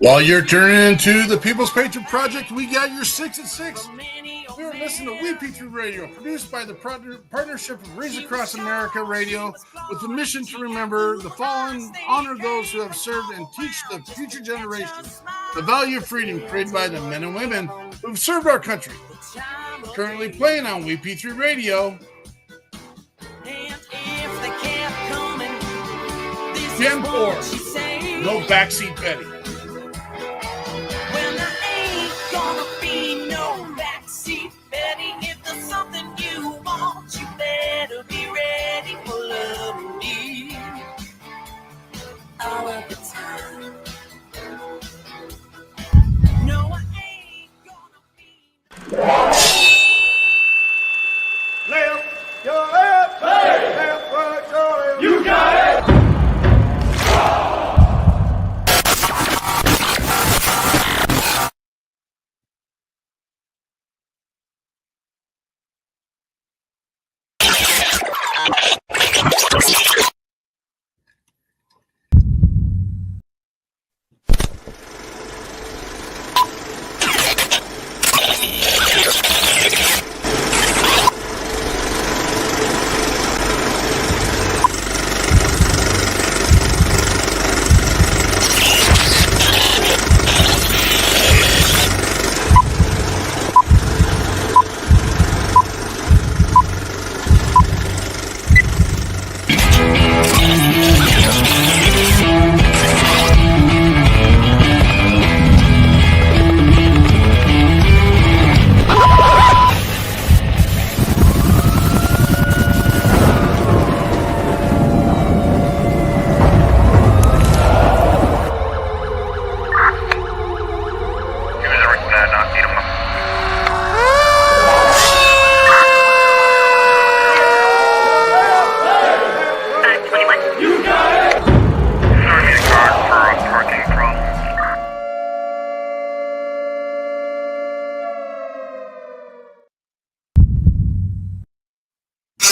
While you're turning into the People's Patriot Project, we got your 6 at 6. You're listening to We Patriot Radio, produced by the partnership of Raise Across America Radio, with the mission to remember the fallen, honor those who have served, and teach the future generations the value of freedom created by the men and women who've served our country. Currently playing on We Patriot Radio. Gen 4, no backseat Betty. You better be ready for loving me all of the time. No, I ain't gonna be. Left, your left, hey. Left, right, your left. You got it.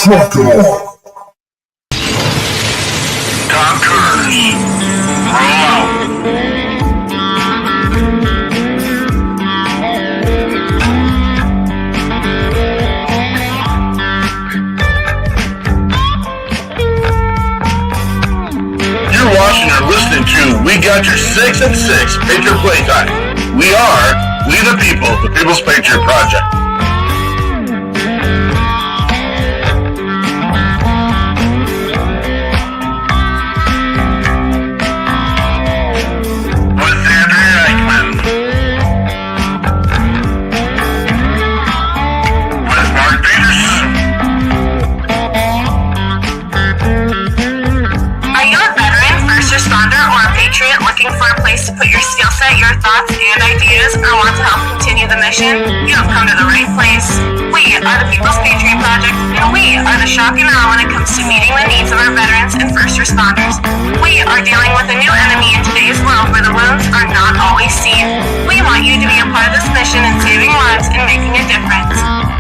Trucker. Tom Cruise, roll out. You're watching or listening to We Got Your 6 at 6 Patriot Playtime. We the people, the People's Patriot Project. Your thoughts and ideas or want to help continue the mission, you have come to the right place. We are the People's Patriot Project, and we are the shock and awe when it comes to meeting the needs of our veterans and first responders. We are dealing with a new enemy in today's world where the wounds are not always seen. We want you to be a part of this mission in saving lives and making a difference.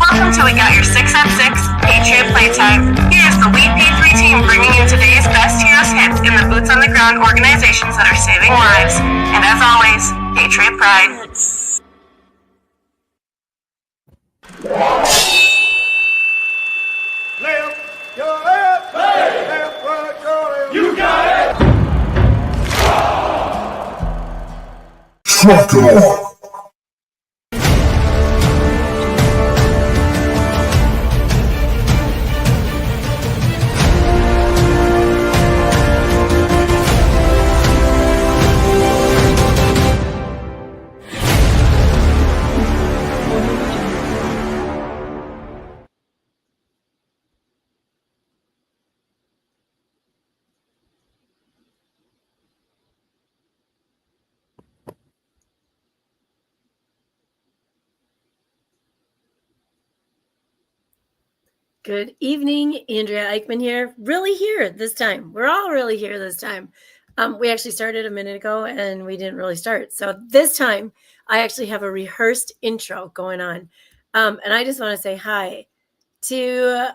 Welcome to We Got Your 6 at 6 Patriot Playtime. Here's the We P3 team bringing you today's best heroes hits in the boots on the ground organizations that are saving lives. And as always, Patriot Pride. Left, your left, hey. Left, right, your left. You got it. Trucker. Good evening, Andrea Eichmann here. Really here this time. We're all really here this time. We actually started a minute ago and we didn't really start. So this time I actually have a rehearsed intro going on. And I just want to say hi to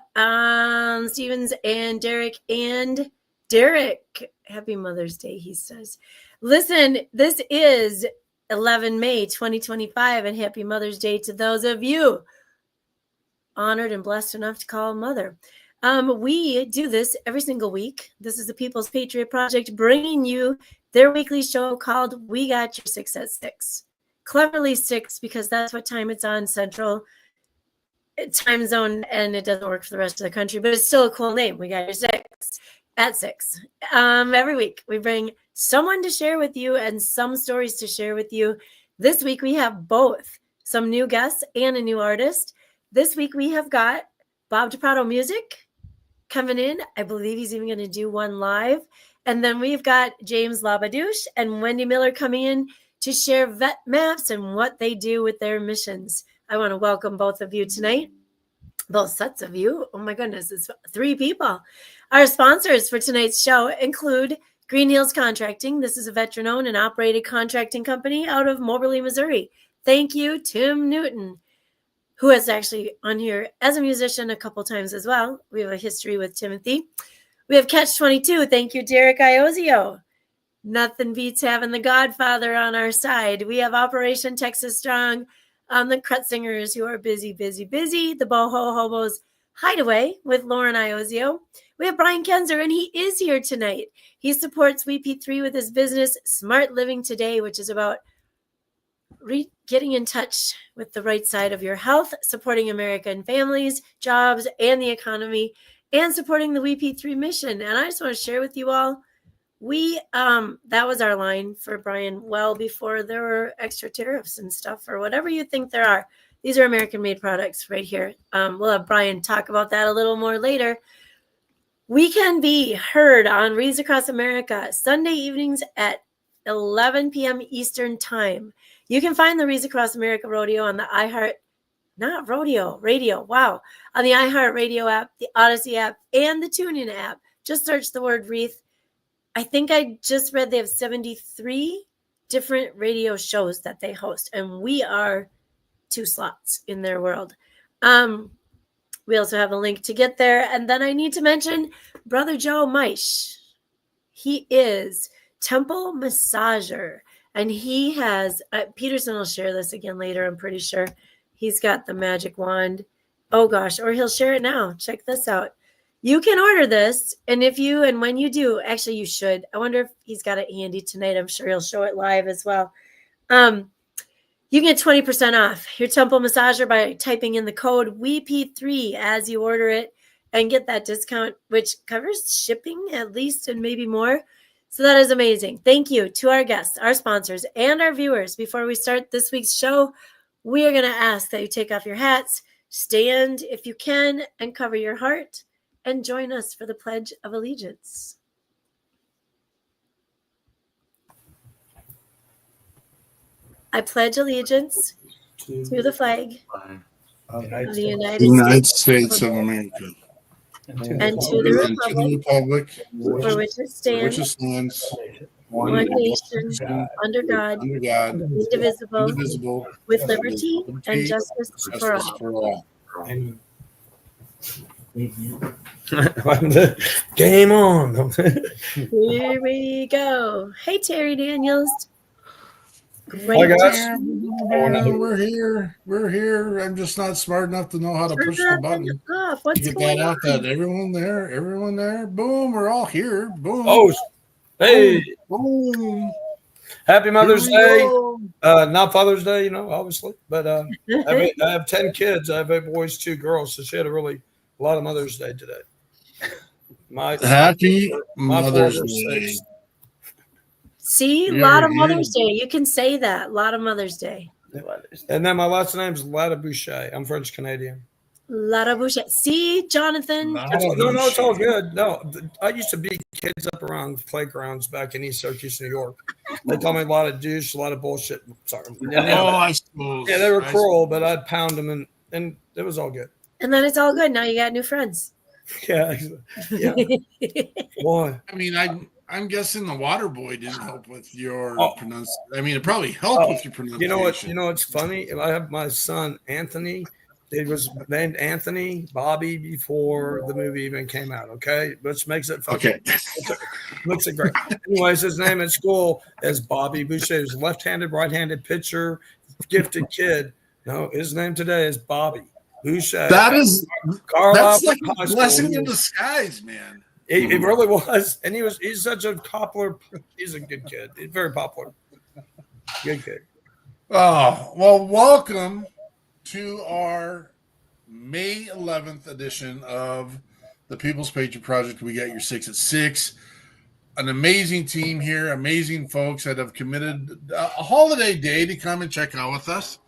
Stevens and Derek and Derek, happy Mother's Day, he says. Listen, this is 11 May 2025, and happy Mother's Day to those of you honored and blessed enough to call a mother. We do this every single week. This is the People's Patriot Project bringing you their weekly show called We Got Your 6 at 6. Cleverly 6 because that's what time it's on, Central time zone, and it doesn't work for the rest of the country, but it's still a cool name. We Got Your 6 at 6. Every week we bring someone to share with you and some stories to share with you. This week we have both some new guests and a new artist. This week we have got Bob DePrato Music coming in. I believe he's even going to do one live. And then we've got James Ladabouche and Wendy Miller coming in to share VetMaps and what they do with their missions. I want to welcome both of you tonight. Both sets of you. Oh my goodness, it's 3 people. Our sponsors for tonight's show include Green Hills Contracting. This is a veteran-owned and operated contracting company out of Moberly, Missouri. Thank you, Tim Newton, who is actually on here as a musician a couple times as well. We have a history with Timothy. We have Catch 22. Thank you, Derek Iozio. Nothing beats having the Godfather on our side. We have Operation Texas Strong, the Krutzingers, who are busy. The Boho Hobos Hideaway with Lauren Iozio. We have Brian Kenzer, and he is here tonight. He supports WP3 with his business, Smart Living Today, which is about getting in touch with the right side of your health, supporting American families, jobs, and the economy, and supporting the WP3 mission. And I just want to share with you all, that was our line for Brian well before there were extra tariffs and stuff or whatever you think there are. These are American-made products right here. We'll have Brian talk about that a little more later. We can be heard on Reads Across America Sunday evenings at 11 p.m. Eastern Time. You can find the Reads Across America Rodeo on the radio. Wow. On the iHeart Radio app, the Odyssey app, and the TuneIn app. Just search the word Wreath. I think I just read they have 73 different radio shows that they host, and we are 2 slots in their world. We also have a link to get there. And then I need to mention Brother Joe Meisch. He is Temple Massager. And he has, Peterson will share this again later, I'm pretty sure. He's got the magic wand. Oh gosh, or he'll share it now. Check this out. You can order this, and when you do, actually you should. I wonder if he's got it handy tonight. I'm sure he'll show it live as well. You can get 20% off your Temple Massager by typing in the code WEP3 as you order it and get that discount, which covers shipping at least and maybe more. So that is amazing. Thank you to our guests, our sponsors, and our viewers. Before we start this week's show, we are going to ask that you take off your hats, stand if you can, and cover your heart, and join us for the Pledge of Allegiance. I pledge allegiance to the flag of the United States of America. And to the republic for which it stands, one nation, under God, indivisible, with liberty and justice for all. Game on. Here we go. Hey, Terry Daniels. Hi, guys. We're here. I'm just not smart enough to know how to push the button. What's Get going that out. on? That everyone there. Boom. We're all here. Boom. Oh, hey. Boom. Happy Mother's Here we Day. go. Not Father's Day, obviously. But I have 10 kids. I have 8 boys, 2 girls. So she had a lot of Mother's Day today. Happy my Mother's father's Day. 6th. See, a lot of Mother's Day. You can say that. A lot of Mother's Day. And then my last name's Ladabouche. I'm French Canadian. Ladabouche. See, Jonathan. No, it's all good. No, I used to beat kids up around playgrounds back in East Syracuse, New York. They called me a lot of douche, a lot of bullshit. Sorry. I suppose. Yeah, they were cruel, but I'd pound them, and it was all good. And then it's all good. Now you got new friends. Yeah. Boy. I mean, I'm guessing the water boy didn't help with your pronunciation. I mean, it probably helped with your pronunciation. You know what's funny? I have my son, Anthony. He was named Anthony Bobby before the movie even came out. Okay, which makes it fucking makes it great. Anyways, his name in school is Bobby Boucher. He was a left-handed, right-handed pitcher, gifted kid. No, his name today is Bobby Boucher. That's like High a School. blessing in disguise, man. It really was, and he's such a popular. He's a good kid. He's very popular. Good kid. Oh, well, welcome to our May 11th edition of the People's Patriot Project. We got your 6 at 6. An amazing team here, amazing folks that have committed a holiday day to come and check out with us.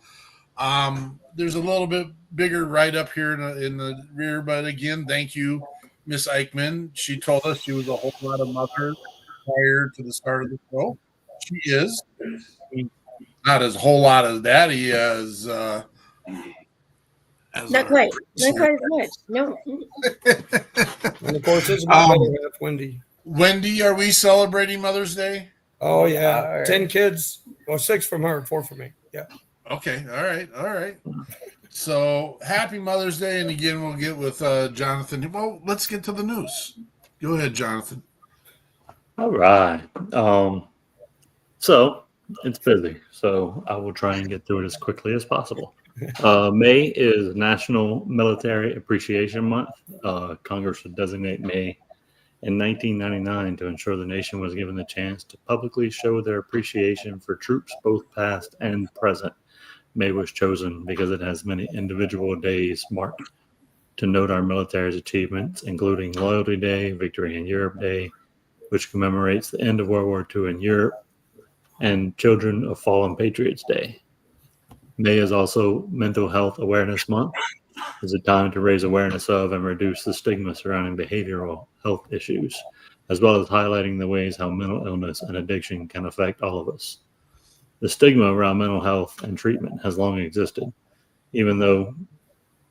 There's a little bit bigger write-up here in the rear, but again, thank you, Miss Eichmann. She told us she was a whole lot of mother prior to the start of the show. She is. Not as whole lot as daddy as not quite as much. No. And of course, it's my better half, Wendy. Wendy, are we celebrating Mother's Day? Oh yeah, 10 kids. Well, 6 from her, 4 from me. Yeah. Okay. All right. So happy Mother's Day, and again, we'll get with Jonathan. Well, let's get to the news. Go ahead, Jonathan. All right. So it's busy, so I will try and get through it as quickly as possible. May is National Military Appreciation Month. Congress would designate May in 1999 to ensure the nation was given the chance to publicly show their appreciation for troops both past and present. May was chosen because it has many individual days marked to note our military's achievements, including Loyalty Day, Victory in Europe Day, which commemorates the end of World War II in Europe, and Children of Fallen Patriots Day. May is also Mental Health Awareness Month. It's a time to raise awareness of and reduce the stigma surrounding behavioral health issues, as well as highlighting the ways how mental illness and addiction can affect all of us. The stigma around mental health and treatment has long existed. Even though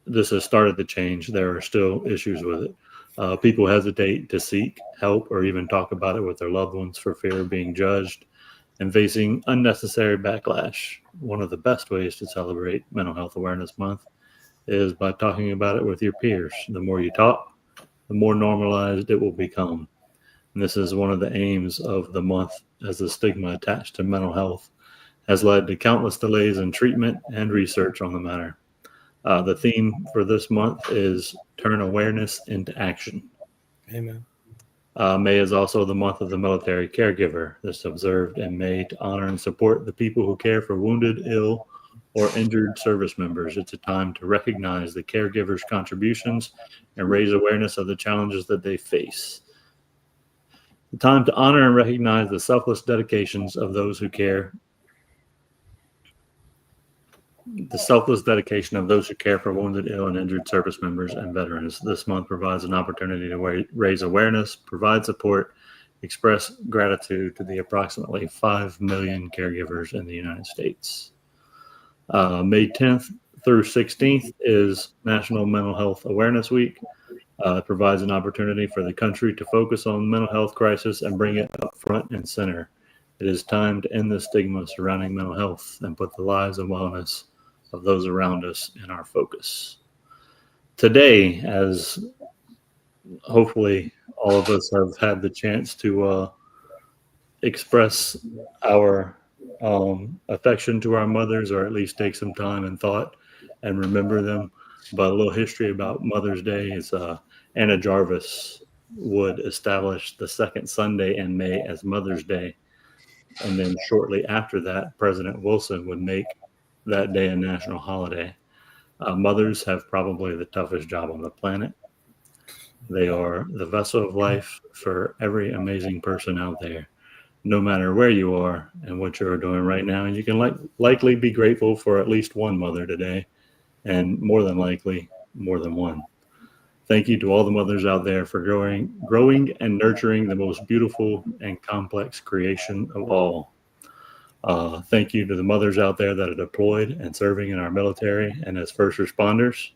this has started to change, there are still issues with it. People hesitate to seek help or even talk about it with their loved ones for fear of being judged and facing unnecessary backlash. One of the best ways to celebrate Mental Health Awareness Month is by talking about it with your peers. The more you talk, the more normalized it will become. And this is one of the aims of the month, as the stigma attached to mental health has led to countless delays in treatment and research on the matter. The theme for this month is Turn Awareness into Action. Amen. May is also the month of the military caregiver. This is observed in May to honor and support the people who care for wounded, ill, or injured service members. It's a time to recognize the caregivers' contributions and raise awareness of the challenges that they face. The time to honor and recognize the selfless dedications of those who care. The selfless dedication of those who care for wounded, ill, and injured service members and veterans. This month provides an opportunity to raise awareness, provide support, express gratitude to the approximately 5 million caregivers in the United States. May 10th through 16th is National Mental Health Awareness Week. It provides an opportunity for the country to focus on the mental health crisis and bring it up front and center. It is time to end the stigma surrounding mental health and put the lives and wellness of those around us in our focus. Today, as hopefully all of us have had the chance to express our affection to our mothers, or at least take some time and thought and remember them. But a little history about Mother's Day is Anna Jarvis would establish the second Sunday in May as Mother's Day. And then shortly after that, President Wilson would make that day a national holiday. Mothers have probably the toughest job on the planet. They are the vessel of life for every amazing person out there, no matter where you are and what you're doing right now. And you can likely be grateful for at least one mother today, and more than likely, more than one. Thank you to all the mothers out there for growing and nurturing the most beautiful and complex creation of all. Thank you to the mothers out there that are deployed and serving in our military and as first responders.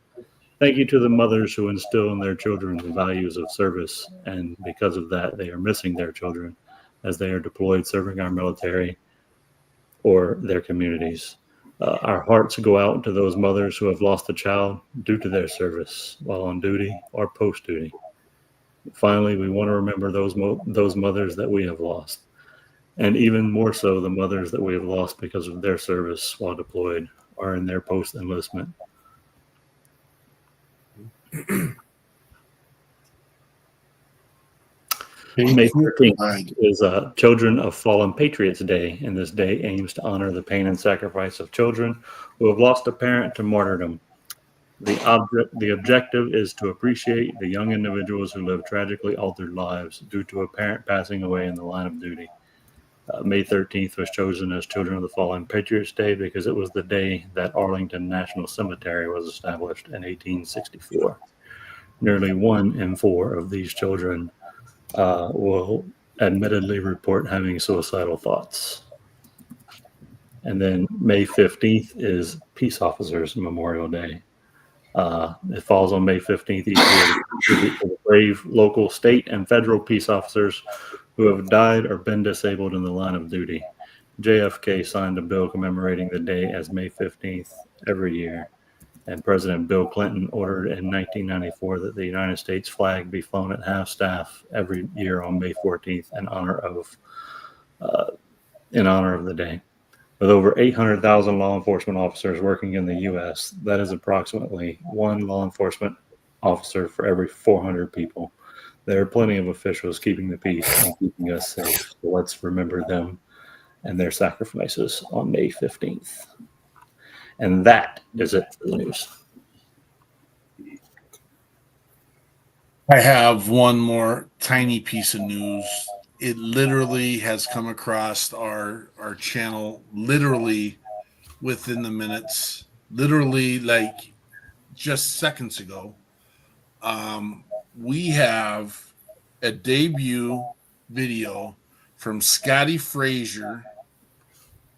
Thank you to the mothers who instill in their children the values of service, and because of that, they are missing their children as they are deployed serving our military or their communities. Our hearts go out to those mothers who have lost a child due to their service while on duty or post-duty. Finally, we want to remember those mothers that we have lost, and even more so the mothers that we have lost because of their service while deployed or in their post-enlistment. May 13th is Children of Fallen Patriots Day, and this day aims to honor the pain and sacrifice of children who have lost a parent to martyrdom. The objective is to appreciate the young individuals who live tragically altered lives due to a parent passing away in the line of duty. May 13th was chosen as Children of the Fallen Patriots Day because it was the day that Arlington National Cemetery was established in 1864. Nearly 1 in 4 of these children will admittedly report having suicidal thoughts. And then May 15th is Peace Officers Memorial Day. It falls on May 15th each year to the brave local, state, and federal peace officers who have died or been disabled in the line of duty. JFK signed a bill commemorating the day as May 15th every year. And President Bill Clinton ordered in 1994 that the United States flag be flown at half-staff every year on May 14th in honor of the day. With over 800,000 law enforcement officers working in the U.S., that is approximately 1 law enforcement officer for every 400 people. There are plenty of officials keeping the peace and keeping us safe. So let's remember them and their sacrifices on May 15th. And that is it for the news. I have one more tiny piece of news. It literally has come across our channel literally within the minutes, literally like just seconds ago. We have a debut video from Scotty Frazier,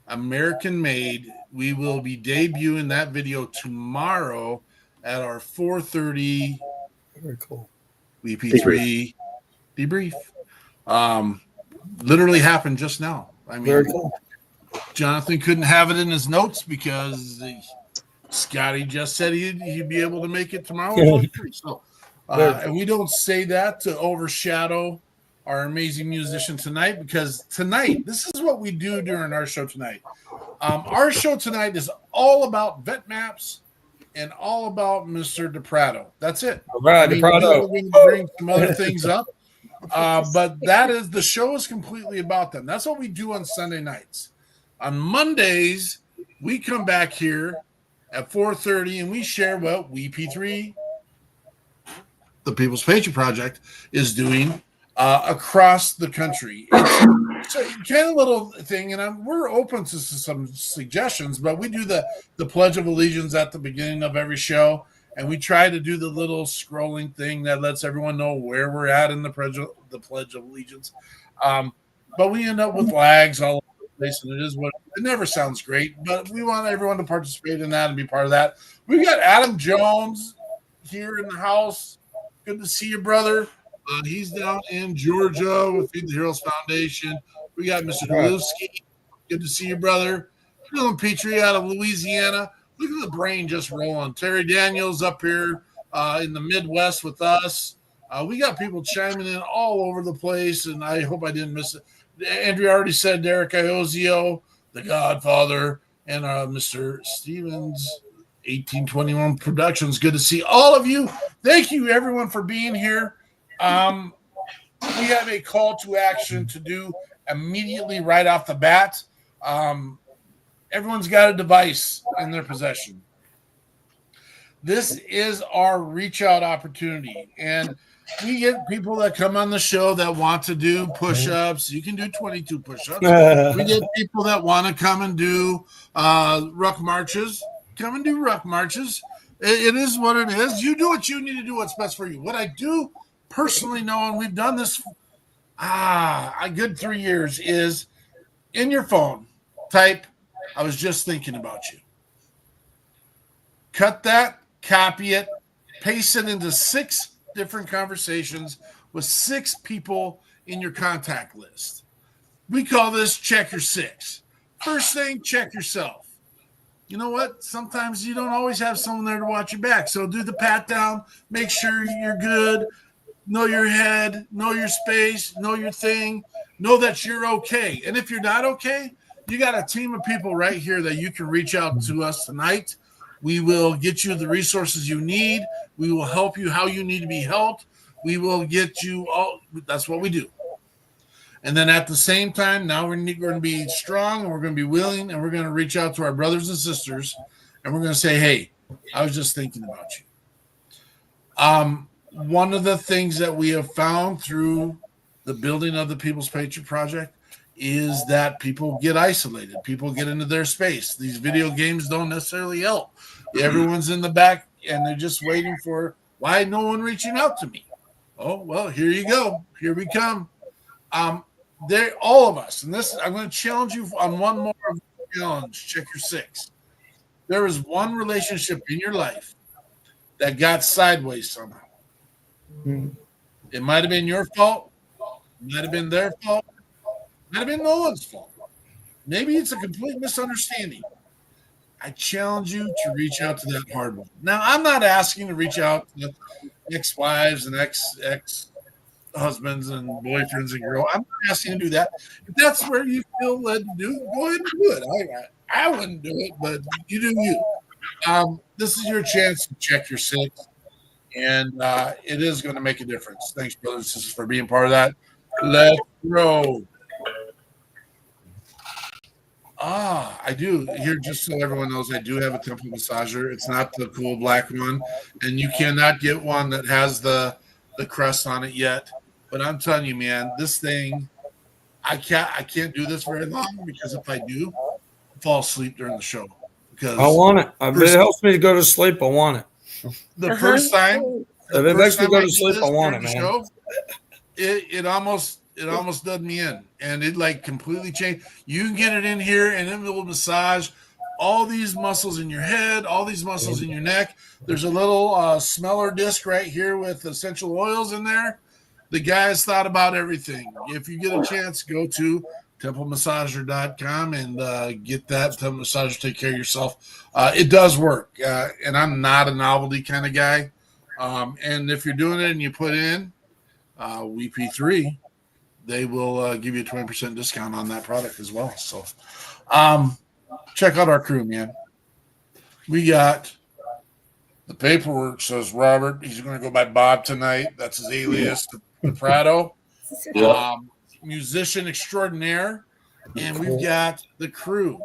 American made. We will be debuting that video tomorrow at our 4:30 Very cool. VP3 debrief. Literally happened just now. I mean, Very cool. Jonathan couldn't have it in his notes because Scotty just said he'd be able to make it tomorrow. So, and we don't say that to overshadow our amazing musician tonight, because tonight, this is what we do during our show tonight. Our show tonight is all about VetMaps and all about Mr. DePrato. That's it. All right, DePrato. We're going to bring some other things up. But the show is completely about them. That's what we do on Sunday nights. On Mondays, we come back here at 4:30 and we share what we P3, the People's Patriot Project, is doing across the country. It's kind of little thing, and we're open to some suggestions, but we do the Pledge of Allegiance at the beginning of every show. And we try to do the little scrolling thing that lets everyone know where we're at in the Pledge of Allegiance. But we end up with lags all over the place, and it never sounds great, but we want everyone to participate in that and be part of that. We got Adam Jones here in the house. Good to see you, brother. He's down in Georgia with Feed the Heroes Foundation. We got Mr. Lewski. Good to see you, brother. Dylan Petrie out of Louisiana. Look at the brain just rolling. Terry Daniels up here in the Midwest with us. We got people chiming in all over the place, and I hope I didn't miss it. Andrea already said Derek Iozio, the Godfather, and Mr. Stevens, 1821 Productions. Good to see all of you. Thank you, everyone, for being here. We have a call to action to do immediately right off the bat. Everyone's got a device in their possession. This is our reach out opportunity. And we get people that come on the show that want to do push-ups. You can do 22 push-ups. We get people that want to come and do ruck marches. Come and do ruck marches. It is what it is. You do what you need to do what's best for you. What I do personally know, and we've done this a good 3 years, is in your phone, type, I was just thinking about you. Cut that, copy it, paste it into 6 different conversations with 6 people in your contact list. We call this check your 6. First thing, check yourself. you know what? Sometimes you don't always have someone there to watch your back. So do the pat down, make sure you're good, know your head, know your space, know your thing, know that you're okay. And if you're not okay, you got a team of people right here that you can reach out to us tonight. We will get you the resources you need. We will help you how you need to be helped. We will get you all. That's what we do. And then at the same time, now we're going to be strong and we're going to be willing and we're going to reach out to our brothers and sisters and we're going to say, hey, I was just thinking about you. One of the things that we have found through the building of the People's Patriot Project is that people get isolated. People get into their space. These video games don't necessarily help. Everyone's in the back and they're just waiting for, why no one reaching out to me? Oh, well, here you go. Here we come. They're all of us. And this, I'm going to challenge you on one more challenge. Check your 6. There is one relationship in your life that got sideways somehow. It might have been your fault. It might have been their fault. It might have been no one's fault. Maybe it's a complete misunderstanding. I challenge you to reach out to that hard one. Now, I'm not asking to reach out to ex-wives and ex-husbands and boyfriends and girls. I'm not asking to do that. If that's where you feel led to do, go ahead and do it. I wouldn't do it, but you do you. This is your chance to check your 6. And it is going to make a difference. Thanks, brothers and sisters, for being part of that. Let's roll. I do. Here, just so everyone knows, I do have a temple massager. It's not the cool black one. And you cannot get one that has the crest on it yet. But I'm telling you, man, this thing, I can't do this very long because if I do, I fall asleep during the show. Because I want it. If it helps me to go to sleep, I want it. The first time, if it makes me go to sleep, I want it, man. Show, it almost did me in, and it like completely changed. You can get it in here, and it will massage all these muscles in your head, all these muscles in your neck. There's a little smeller disc right here with essential oils in there. The guys thought about everything. If you get a chance, go to templemassager.com and get that temple massager. Take care of yourself. It does work, and I'm not a novelty kind of guy. And if you're doing it and you put in WP3, they will give you a 20% discount on that product as well. So check out our crew, man. We got the paperwork says Robert. He's going to go by Bob tonight. That's his alias, the Prado. Musician extraordinaire. And we've got the crew.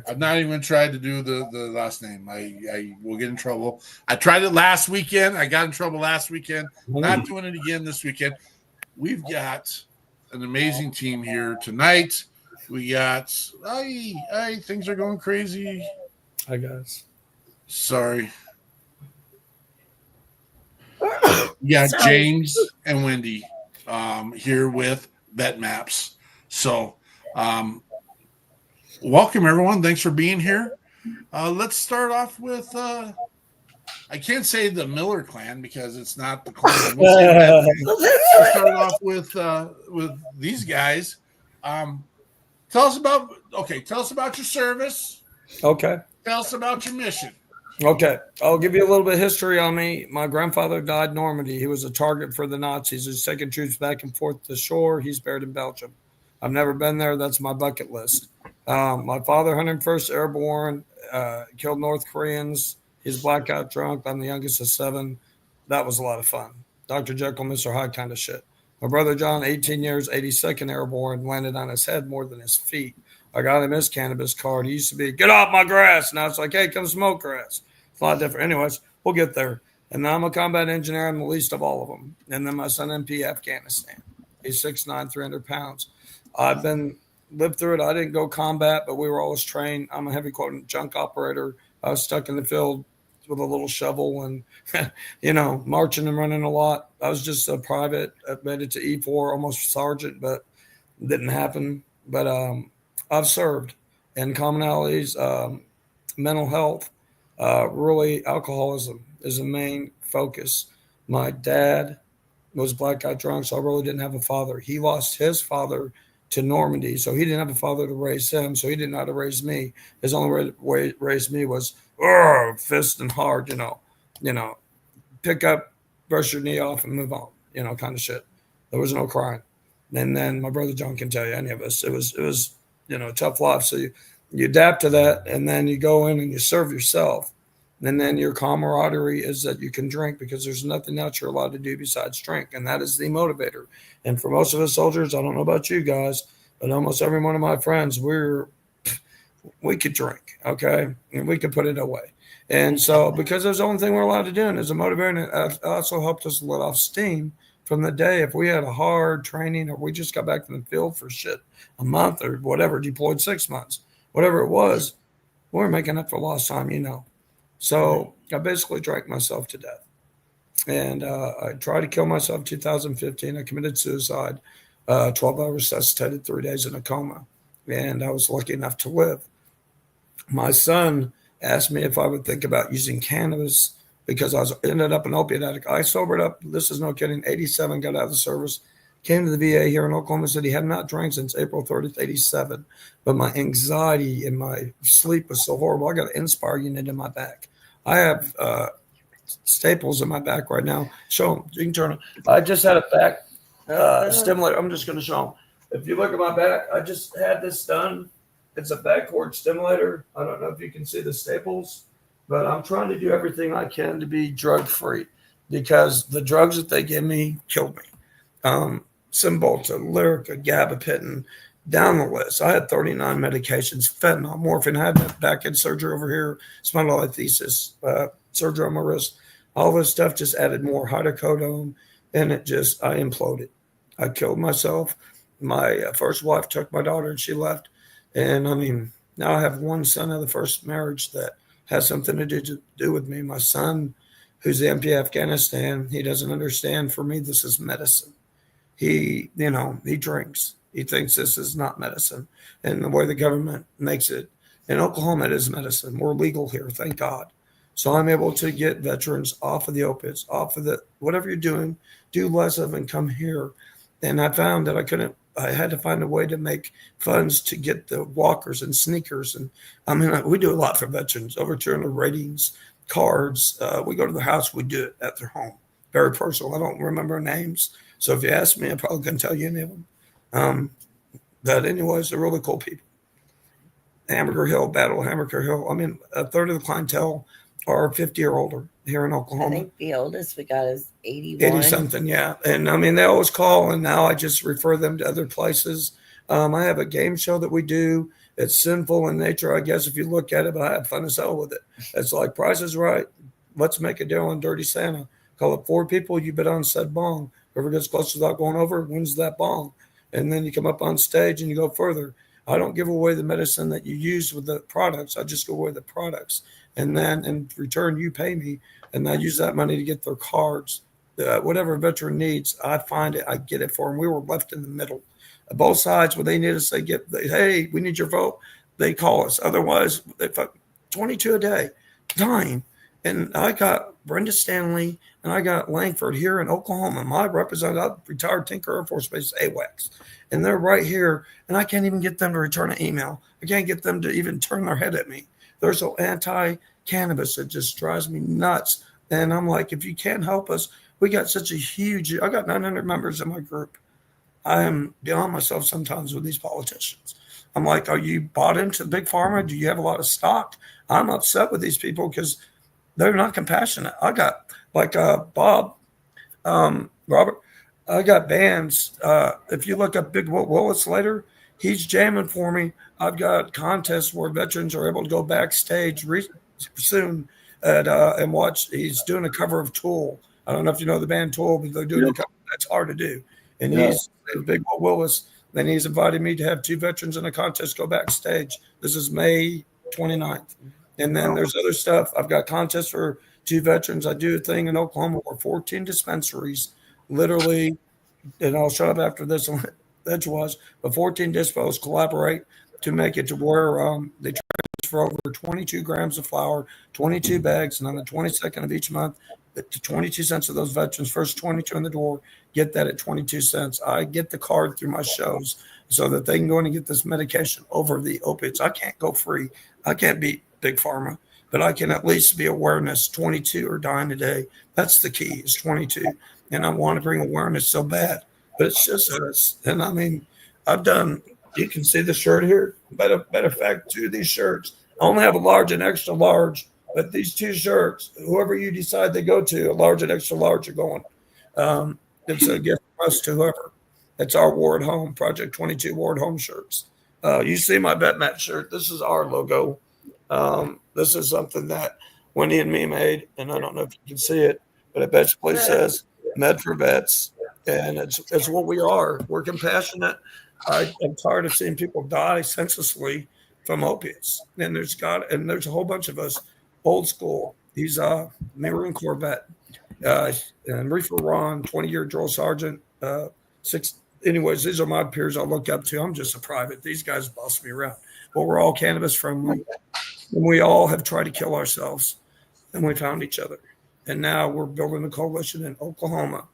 I've not even tried to do the last name. I will get in trouble. I tried it last weekend. I got in trouble last weekend. Not doing it again this weekend. We've got an amazing team here tonight. We got things are going crazy. Hi guys. Sorry. We got James and Wendy here with VetMaps. So welcome everyone. Thanks for being here. Let's start off with I can't say the Miller clan because it's not the clan. Let's start off with these guys. Tell us about your service. Okay. Tell us about your mission. Okay. I'll give you a little bit of history on me. My grandfather died in Normandy. He was a target for the Nazis. He's taking troops back and forth to shore. He's buried in Belgium. I've never been there. That's my bucket list. My father, 101st Airborne, killed North Koreans. He's blackout drunk. I'm the youngest of 7. That was a lot of fun. Dr. Jekyll, Mr. Hyde kind of shit. My brother John, 18 years, 82nd Airborne, landed on his head more than his feet. I got him his cannabis card. He used to be, get off my grass. Now it's like, hey, come smoke grass. It's a lot different. Anyways, we'll get there. And now I'm a combat engineer. I'm the least of all of them. And then my son, MP, Afghanistan. He's 6'9", 300 pounds. I've lived through it. I didn't go combat, but we were always trained. I'm a heavy equipment junk operator. I was stuck in the field with a little shovel and, marching and running a lot. I was just a private. I made it to E4, almost sergeant, but it didn't happen. But I've served in commonalities, mental health, really alcoholism is the main focus. My dad was blackout drunk, so I really didn't have a father. He lost his father to Normandy. So he didn't have a father to raise him. So he didn't know how to raise me. His only way to raise me was fist and hard, pick up, brush your knee off and move on, kind of shit. There was no crying. And then my brother John can tell you any of us, it was, tough life. So you adapt to that, and then you go in and you serve yourself. And then your camaraderie is that you can drink because there's nothing else you're allowed to do besides drink. And that is the motivator. And for most of us soldiers, I don't know about you guys, but almost every one of my friends, we could drink, okay? And we could put it away. And so because that's the only thing we're allowed to do, and as a motivator, and it also helped us let off steam from the day. If we had a hard training or we just got back from the field for shit a month or whatever, deployed 6 months, whatever it was, we're making up for lost time, So I basically drank myself to death. And I tried to kill myself in 2015. I committed suicide, 12-hour resuscitated, 3 days in a coma. And I was lucky enough to live. My son asked me if I would think about using cannabis because I ended up an opiate addict. I sobered up, this is no kidding, 87, got out of the service, came to the VA here in Oklahoma City, have not drank since April 30th, 87. But my anxiety and my sleep was so horrible. I got an Inspire unit in my back. I have staples in my back right now. Show them. You can turn it. I just had a back stimulator. I'm just going to show them. If you look at my back, I just had this done. It's a backcord stimulator. I don't know if you can see the staples, but I'm trying to do everything I can to be drug-free because the drugs that they give me killed me. Cymbalta, Lyrica, gabapentin, down the list. I had 39 medications, fentanyl, morphine. I had back end surgery over here, spondylolisthesis, surgery on my wrist. All this stuff just added more hydrocodone, and I imploded. I killed myself. My first wife took my daughter, and she left. And, now I have one son of the first marriage that has something to do with me. My son, who's the MP Afghanistan, he doesn't understand. For me, this is medicine. He drinks. He thinks this is not medicine. And the way the government makes it, in Oklahoma, it is medicine. We're legal here, thank God. So I'm able to get veterans off of the opiates, off of the, whatever you're doing, do less of and come here. And I found that I had to find a way to make funds to get the walkers and sneakers. And we do a lot for veterans, over 200 ratings, cards. We go to their house, we do it at their home. Very personal. I don't remember names. So if you ask me, I probably couldn't tell you any of them. But anyways, they're really cool people. Hamburger Hill, Battle of Hamburger Hill. A third of the clientele are 50 or older here in Oklahoma. I think the oldest we got is 81. 80 something, yeah. And they always call, and now I just refer them to other places. I have a game show that we do. It's sinful in nature, I guess, if you look at it, but I have fun as hell with it. It's like Price is Right. Let's make a deal on Dirty Santa. Call it 4 people, you bet on said bong. Whoever gets close without going over wins that bong. And then you come up on stage and you go further. I don't give away the medicine that you use with the products. I just give away the products. And then in return, you pay me. And I use that money to get their cards. Whatever a veteran needs, I find it. I get it for them. We were left in the middle. Both sides, when they need us, hey, we need your vote. They call us. Otherwise, they fuck 22 a day, dying. And I got Brenda Stanley and I got Langford here in Oklahoma. My representative, retired Tinker Air Force Base, AWACS. And they're right here. And I can't even get them to return an email. I can't get them to even turn their head at me. They're so anti-cannabis. It just drives me nuts. And I'm like, if you can't help us, we got such a huge, I got 900 members in my group. I am beyond myself sometimes with these politicians. I'm like, are you bought into Big Pharma? Do you have a lot of stock? I'm upset with these people because they're not compassionate. I got like Bob, Robert, I got bands. If you look up Big Willis later, he's jamming for me. I've got contests where veterans are able to go backstage soon and watch. He's doing a cover of Tool. I don't know if you know the band Tool, but they're doing a cover. That's hard to do. And he's Big Willis. Then he's invited me to have 2 veterans in a contest go backstage. This is May 29th. And then there's other stuff. I've got contests for 2 veterans. I do a thing in Oklahoma where 14 dispensaries literally, and I'll shut up after this, but 14 dispos collaborate to make it to where they transfer over 22 grams of flour, 22 bags, and on the 22nd of each month, The 22 cents of those veterans, first 22 in the door, get that at 22 cents. I get the card through my shows so that they can go in and get this medication over the opiates. I can't go free. I can't beat Big Pharma, but I can at least be awareness. 22 are dying today. That's the key, is 22. And I want to bring awareness so bad, but it's just us. And I mean, I've done, you can see the shirt here. Matter of fact, 2 of these shirts, I only have a large and extra large, but these 2 shirts, whoever you decide they go to, a large and extra large are going. It's a gift from us to whoever. It's our Ward Home, Project 22 Ward Home shirts. You see my VetMaps shirt. This is our logo. This is something that Wendy and me made, and I don't know if you can see it, but it basically says Med for Vets, and it's what we are. We're compassionate. I'm tired of seeing people die senselessly from opiates, and there's a whole bunch of us old school. He's a Marine Corps vet, and Reefer Ron, 20-year drill sergeant. Anyways, these are my peers I look up to. I'm just a private. These guys boss me around. But we're all cannabis friendly, and we all have tried to kill ourselves, and we found each other. And now we're building a coalition in Oklahoma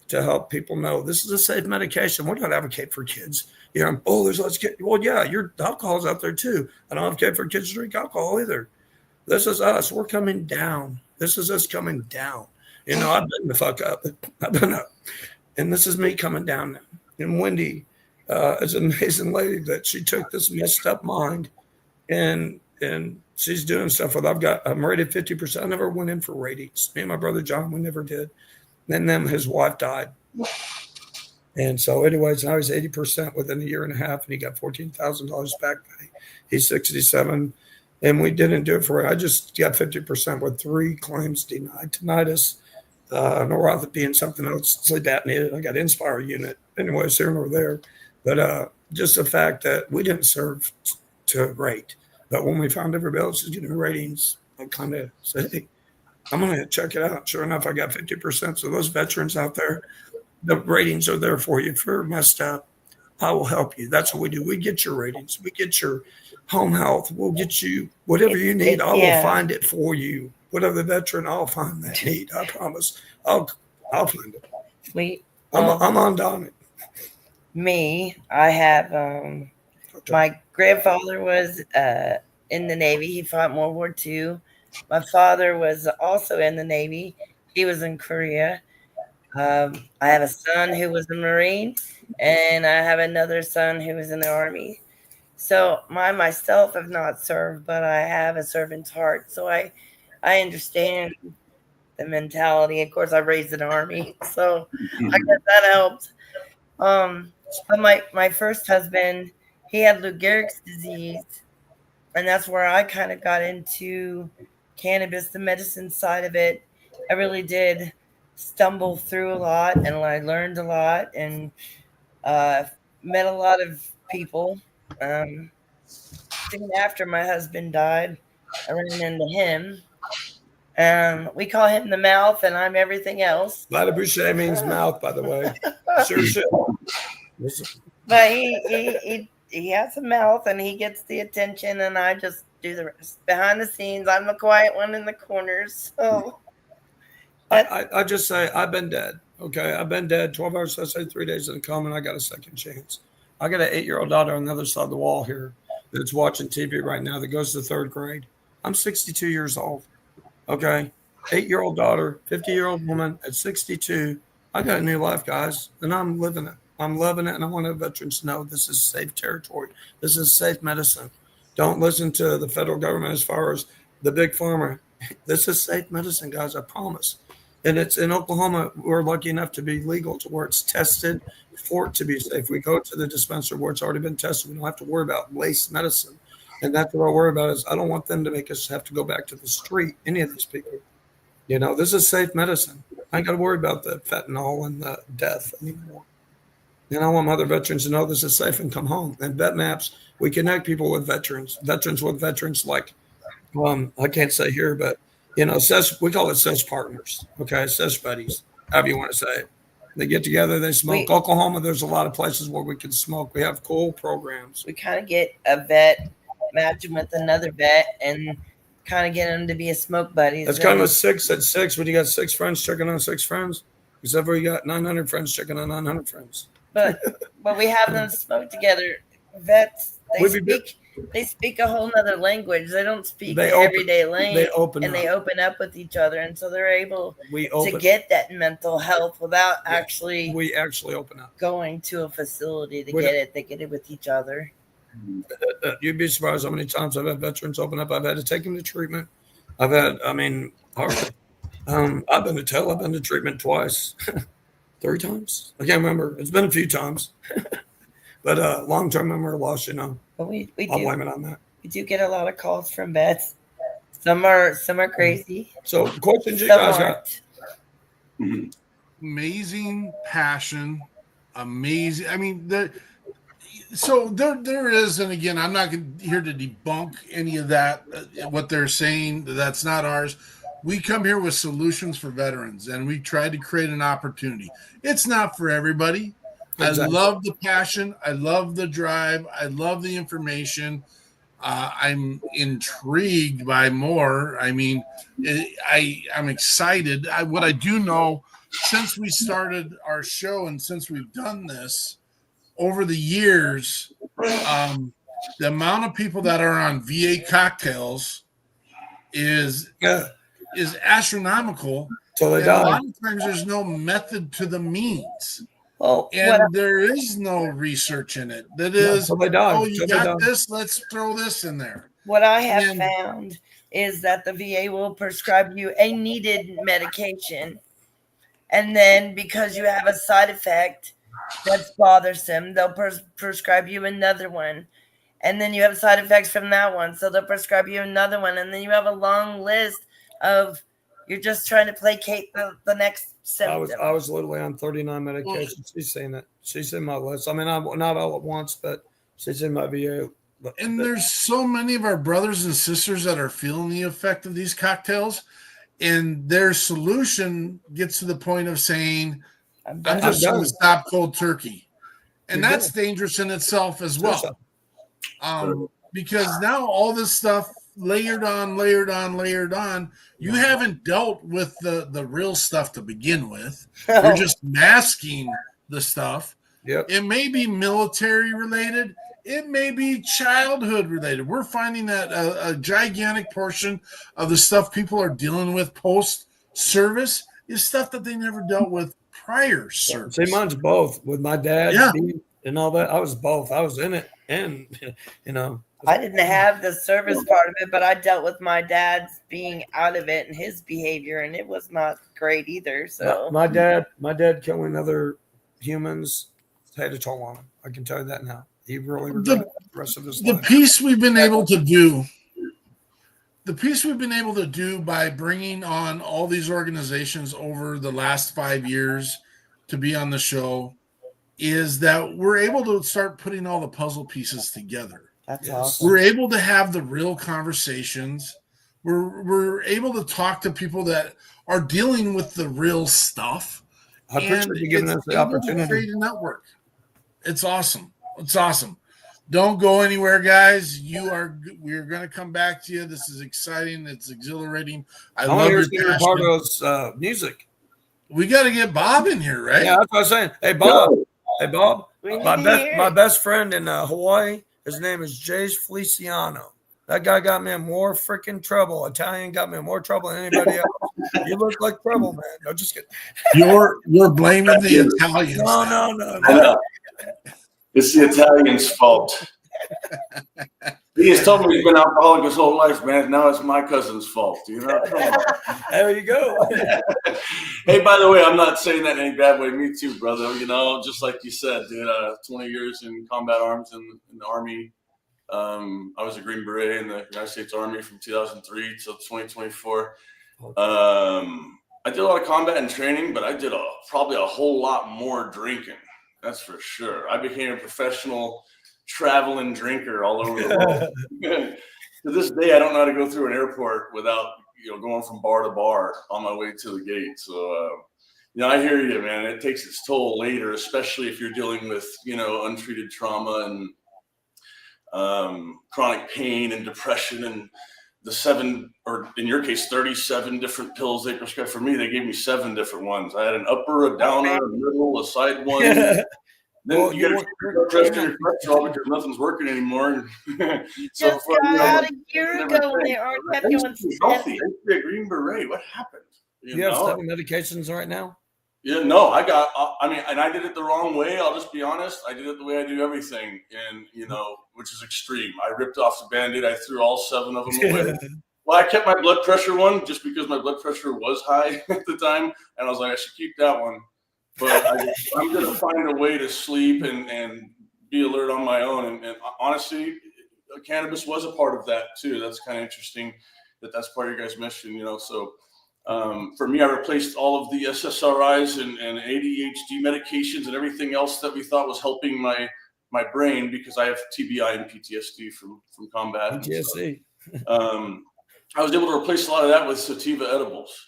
to help people know this is a safe medication. We don't advocate for kids. There's lots of kids. Well, yeah, your alcohol's out there too. I don't advocate for kids to drink alcohol either. This is us. We're coming down. This is us coming down. I've been the fuck up. I've been up. And this is me coming down now. And Wendy is an amazing lady that she took this messed up mind and she's doing stuff with. I'm rated 50%. I never went in for ratings. Me and my brother John, we never did. And then his wife died. And so anyways, now he's 80% within a year and a half, and he got $14,000 back pay. He's 67. And we didn't do it for it. I just got 50% with 3 claims denied. Tinnitus, neuropathy, and something else, sleep apnea. I got Inspire unit. Anyways, here and over there. But just the fact that we didn't serve to rate. But when we found everybody else was getting ratings, I kind of said, hey, I'm going to check it out. Sure enough, I got 50%. So those veterans out there, the ratings are there for you. If you're messed up, I will help you. That's what we do. We get your ratings. We get your home health. We'll get you whatever you need. I will find it for you. Whatever the veteran, I'll find that need. I promise. I'll find it. Sweet. I'm on Donnie. Me, I have my grandfather was in the Navy. He fought in World War II. My father was also in the Navy. He was in Korea. I have a son who was a Marine, and I have another son who was in the Army. So myself have not served, but I have a servant's heart. So I understand the mentality. Of course, I raised in the Army, so I guess that helped. But my first husband, he had Lou Gehrig's disease, and that's where I kind of got into cannabis, the medicine side of it. I really did stumble through a lot, and I learned a lot, and met a lot of people. Soon after my husband died, I ran into him. We call him the mouth, and I'm everything else. Ladabouche means mouth, by the way. Sure shit. But he has a mouth, and he gets the attention, and I just do the rest. Behind the scenes, I'm the quiet one in the corners. So I just say I've been dead. Okay, I've been dead 12 hours. I say 3 days in a coma, and I got a second chance. I got an 8-year-old daughter on the other side of the wall here that's watching TV right now that goes to 3rd grade. I'm 62 years old. Okay, 8-year-old daughter, 50-year-old woman at 62. I got a new life, guys, and I'm living it. I'm loving it, and I want the veterans to know this is safe territory. This is safe medicine. Don't listen to the federal government as far as the big pharma. This is safe medicine, guys, I promise. And it's in Oklahoma, we're lucky enough to be legal to where it's tested for it to be safe. We go to the dispensary where it's already been tested. We don't have to worry about laced medicine. And that's what I worry about is I don't want them to make us have to go back to the street, any of these people. This is safe medicine. I ain't got to worry about the fentanyl and the death anymore. And I want my other veterans to know this is safe and come home. And VetMaps, we connect people with veterans with veterans like, I can't say here, but, we call it SES partners, okay, SES buddies, however you want to say it. They get together, they smoke. Oklahoma, there's a lot of places where we can smoke. We have cool programs. We kind of get a vet matching with another vet, and kind of get them to be a smoke buddies. That's kind of a 6 at 6 when you got 6 friends checking on 6 friends. Except for you got 900 friends checking on 900 friends. But we have them smoke together. Vets, they speak a whole nother lanlanguage. They don't speak the everyday language. They open up with each other, and so they're able to get that mental health without actually. We actually open up. Going to a facility to get it. They get it with each other. You'd be surprised how many times I've had veterans open up. I've had to take them to treatment. I've been to tell. I've been to treatment twice, 3 times. I can't remember. It's been a few times. But long-term memory loss, But we I'll blame it on that. We do get a lot of calls from vets. Some are crazy. So questions you guys got? Amazing passion, amazing. I mean, there is, and again, I'm not here to debunk any of that. What they're saying, that's not ours. We come here with solutions for veterans, and we try to create an opportunity. It's not for everybody. Exactly. I love the passion. I love the drive. I love the information. I'm intrigued by more. I mean, I'm excited. What I do know, since we started our show and since we've done this over the years, the amount of people that are on VA cocktails is astronomical. So a lot of times there's no method to the means. There is no research in it. That is, you got this, let's throw this in there. What I have found is that the VA will prescribe you a needed medication. And then because you have a side effect that's bothersome, they'll prescribe you another one. And then you have side effects from that one. So they'll prescribe you another one. And then you have a long list of, you're just trying to placate the next symptom. I was literally on 39 medications. She's saying that. She's in my list. I mean, I'm not all at once, but she's in my VA. And there's so many of our brothers and sisters that are feeling the effect of these cocktails, and their solution gets to the point of saying, I'm just going to stop cold turkey. And that's dangerous in itself as well. Because now all this stuff layered on, you haven't dealt with the real stuff to begin with. You're just masking the stuff. Yep. It may be military related. It may be childhood related. We're finding that a gigantic portion of the stuff people are dealing with post-service is stuff that they never dealt with prior service. See, mine's both. With my dad and all that, I was both. I was in it, and I didn't have the service part of it, but I dealt with my dad's being out of it and his behavior, and it was not great either. So my dad killing other humans had a toll on him. I can tell you that now. He really regretted the rest of his life. The piece we've been able to do by bringing on all these organizations over the last 5 years to be on the show is that we're able to start putting all the puzzle pieces together. That's awesome. We're able to have the real conversations. We're able to talk to people that are dealing with the real stuff. I appreciate you giving us the opportunity. Create a network. It's awesome. It's awesome. Don't go anywhere, guys. We're going to come back to you. This is exciting. It's exhilarating. I love your passion. Pardo's music. We got to get Bob in here, right? Yeah, that's what I was saying. Hey, Bob. My best friend in Hawaii. His name is Jace Feliciano. That guy got me in more freaking trouble. Italian got me in more trouble than anybody else. You look like trouble, man. No, just kidding. You're blaming the Italians. No. It's the Italians' fault. He has told me he's been alcoholic his whole life, man. Now it's my cousin's fault. You know? There you go. Hey, by the way, I'm not saying that in any bad way. Me too, brother. Just like you said, dude, 20 years in combat arms in the Army. I was a Green Beret in the United States Army from 2003 till 2024. I did a lot of combat and training, but I did probably a whole lot more drinking. That's for sure. I became a professional traveling drinker all over the world. To this day, I don't know how to go through an airport without going from bar to bar on my way to the gate. So I hear you, man. It takes its toll later, especially if you're dealing with untreated trauma and chronic pain and depression and the 7, or in your case, 37 different pills they prescribed for me. They gave me 7 different ones. I had an upper, a downer, a middle, a side one. Then Well, you got to check your blood pressure, your cholesterol, because nothing's working anymore. So Just got out a year ago when they already kept you on healthy. I used to be a Green Beret. What happened? You have 7 medications right now? Yeah, no, I got, I mean, and I did it the wrong way. I'll just be honest. I did it the way I do everything, and, you know, which is extreme. I ripped off the Band-Aid. I threw all 7 of them away. Well, I kept my blood pressure one just because my blood pressure was high at the time. And I was like, I should keep that one. But I'm going to find a way to sleep and be alert on my own. And honestly, cannabis was a part of that too. That's kind of interesting that that's part of your guys' mission, you know. So for me, I replaced all of the SSRIs and ADHD medications and everything else that we thought was helping my brain, because I have TBI and PTSD from combat. PTSD. I was able to replace a lot of that with sativa edibles.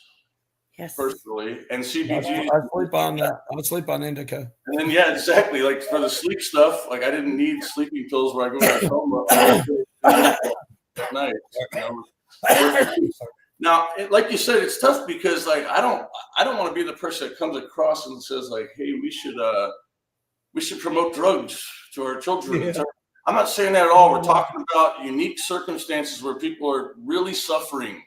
Yes. Personally, and CBG. I sleep on that. I would sleep on indica. And then, yeah, exactly. Like for the sleep stuff, like I didn't need sleeping pills where I go to coma at night. You know? Now, like you said, it's tough because like I don't want to be the person that comes across and says like, hey, we should promote drugs to our children. Yeah. I'm not saying that at all. We're talking about unique circumstances where people are really suffering.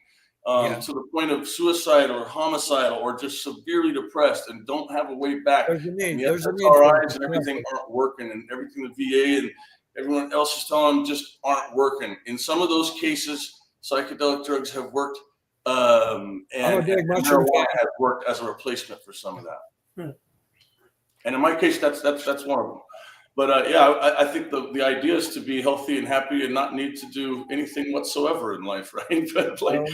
To the point of suicide or homicidal or just severely depressed and don't have a way back. There's a need. There's SRIs and everything aren't working, and everything the VA and everyone else is telling them just aren't working. In some of those cases, psychedelic drugs have worked, and marijuana has worked as a replacement for some of that. And in my case, that's one of them. But I think the idea is to be healthy and happy and not need to do anything whatsoever in life, right? But like.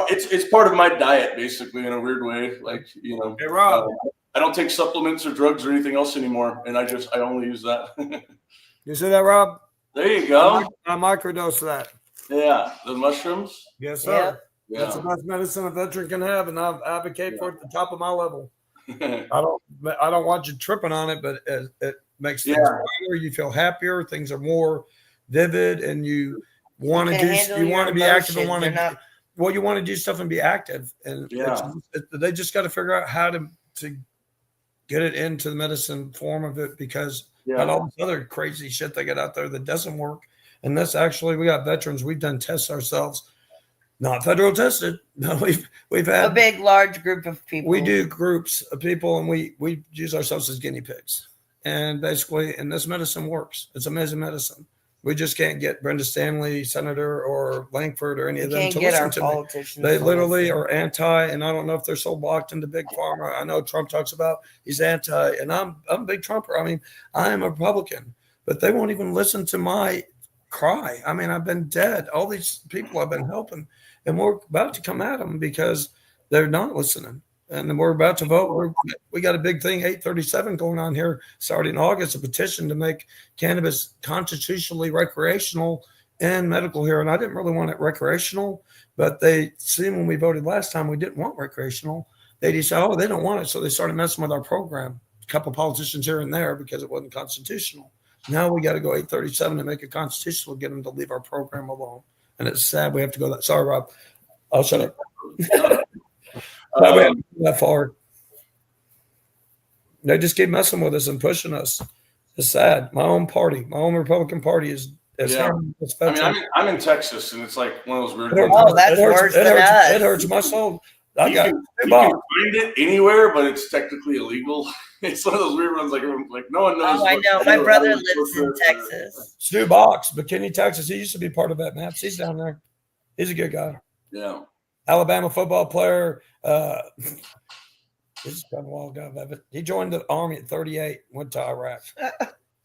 It's part of my diet, basically, in a weird way. Like, you know, hey, Rob, I don't take supplements or drugs or anything else anymore, and I only use that. You see that, Rob? There you go. I microdose that. Yeah, the mushrooms. Yes, sir. Yeah. That's the best medicine a veteran can have, and I advocate for it at the top of my level. I don't want you tripping on it, but it makes things better. You feel happier. Things are more vivid, and you want to do. You want to be active and want to. Well, you want to do stuff and be active, and they just got to figure out how to get it into the medicine form of it, because not all this other crazy shit they get out there that doesn't work. And that's actually, we got veterans. We've done tests ourselves, not federal tested. No, we've had a big, large group of people. We do groups of people, and we use ourselves as guinea pigs. And basically, and this medicine works. It's amazing medicine. We just can't get Brenda Stanley, Senator, or Langford, or any of them to listen to me. They literally are anti, and I don't know if they're so locked into big pharma. I know Trump talks about he's anti, and I'm a big Trumper. I mean, I am a Republican, but they won't even listen to my cry. I mean, I've been dead. All these people I've been helping, and we're about to come at them because they're not listening. And we're about to vote. We got a big thing, 837, going on here starting in August, a petition to make cannabis constitutionally recreational and medical here. And I didn't really want it recreational, but they see when we voted last time, we didn't want recreational. They decided, they don't want it. So they started messing with our program. A couple of politicians here and there because it wasn't constitutional. Now we got to go 837 to make it constitutional, get them to leave our program alone. And it's sad we have to go that. Sorry, Rob. I'll shut up. That far. They just keep messing with us and pushing us. It's sad. My own party, my own Republican Party is I'm in Texas, and it's like one of those weird things. Oh, that's worse than us. It hurts my soul. You can find it anywhere, but it's technically illegal. It's one of those weird ones, like no one knows. Oh, I know. My brother lives in Texas. Stu Box, McKinney, Texas. He used to be part of VetMaps. He's down there. He's a good guy. Yeah. Alabama football player. He's kind of a wild guy. But he joined the Army at 38, went to Iraq.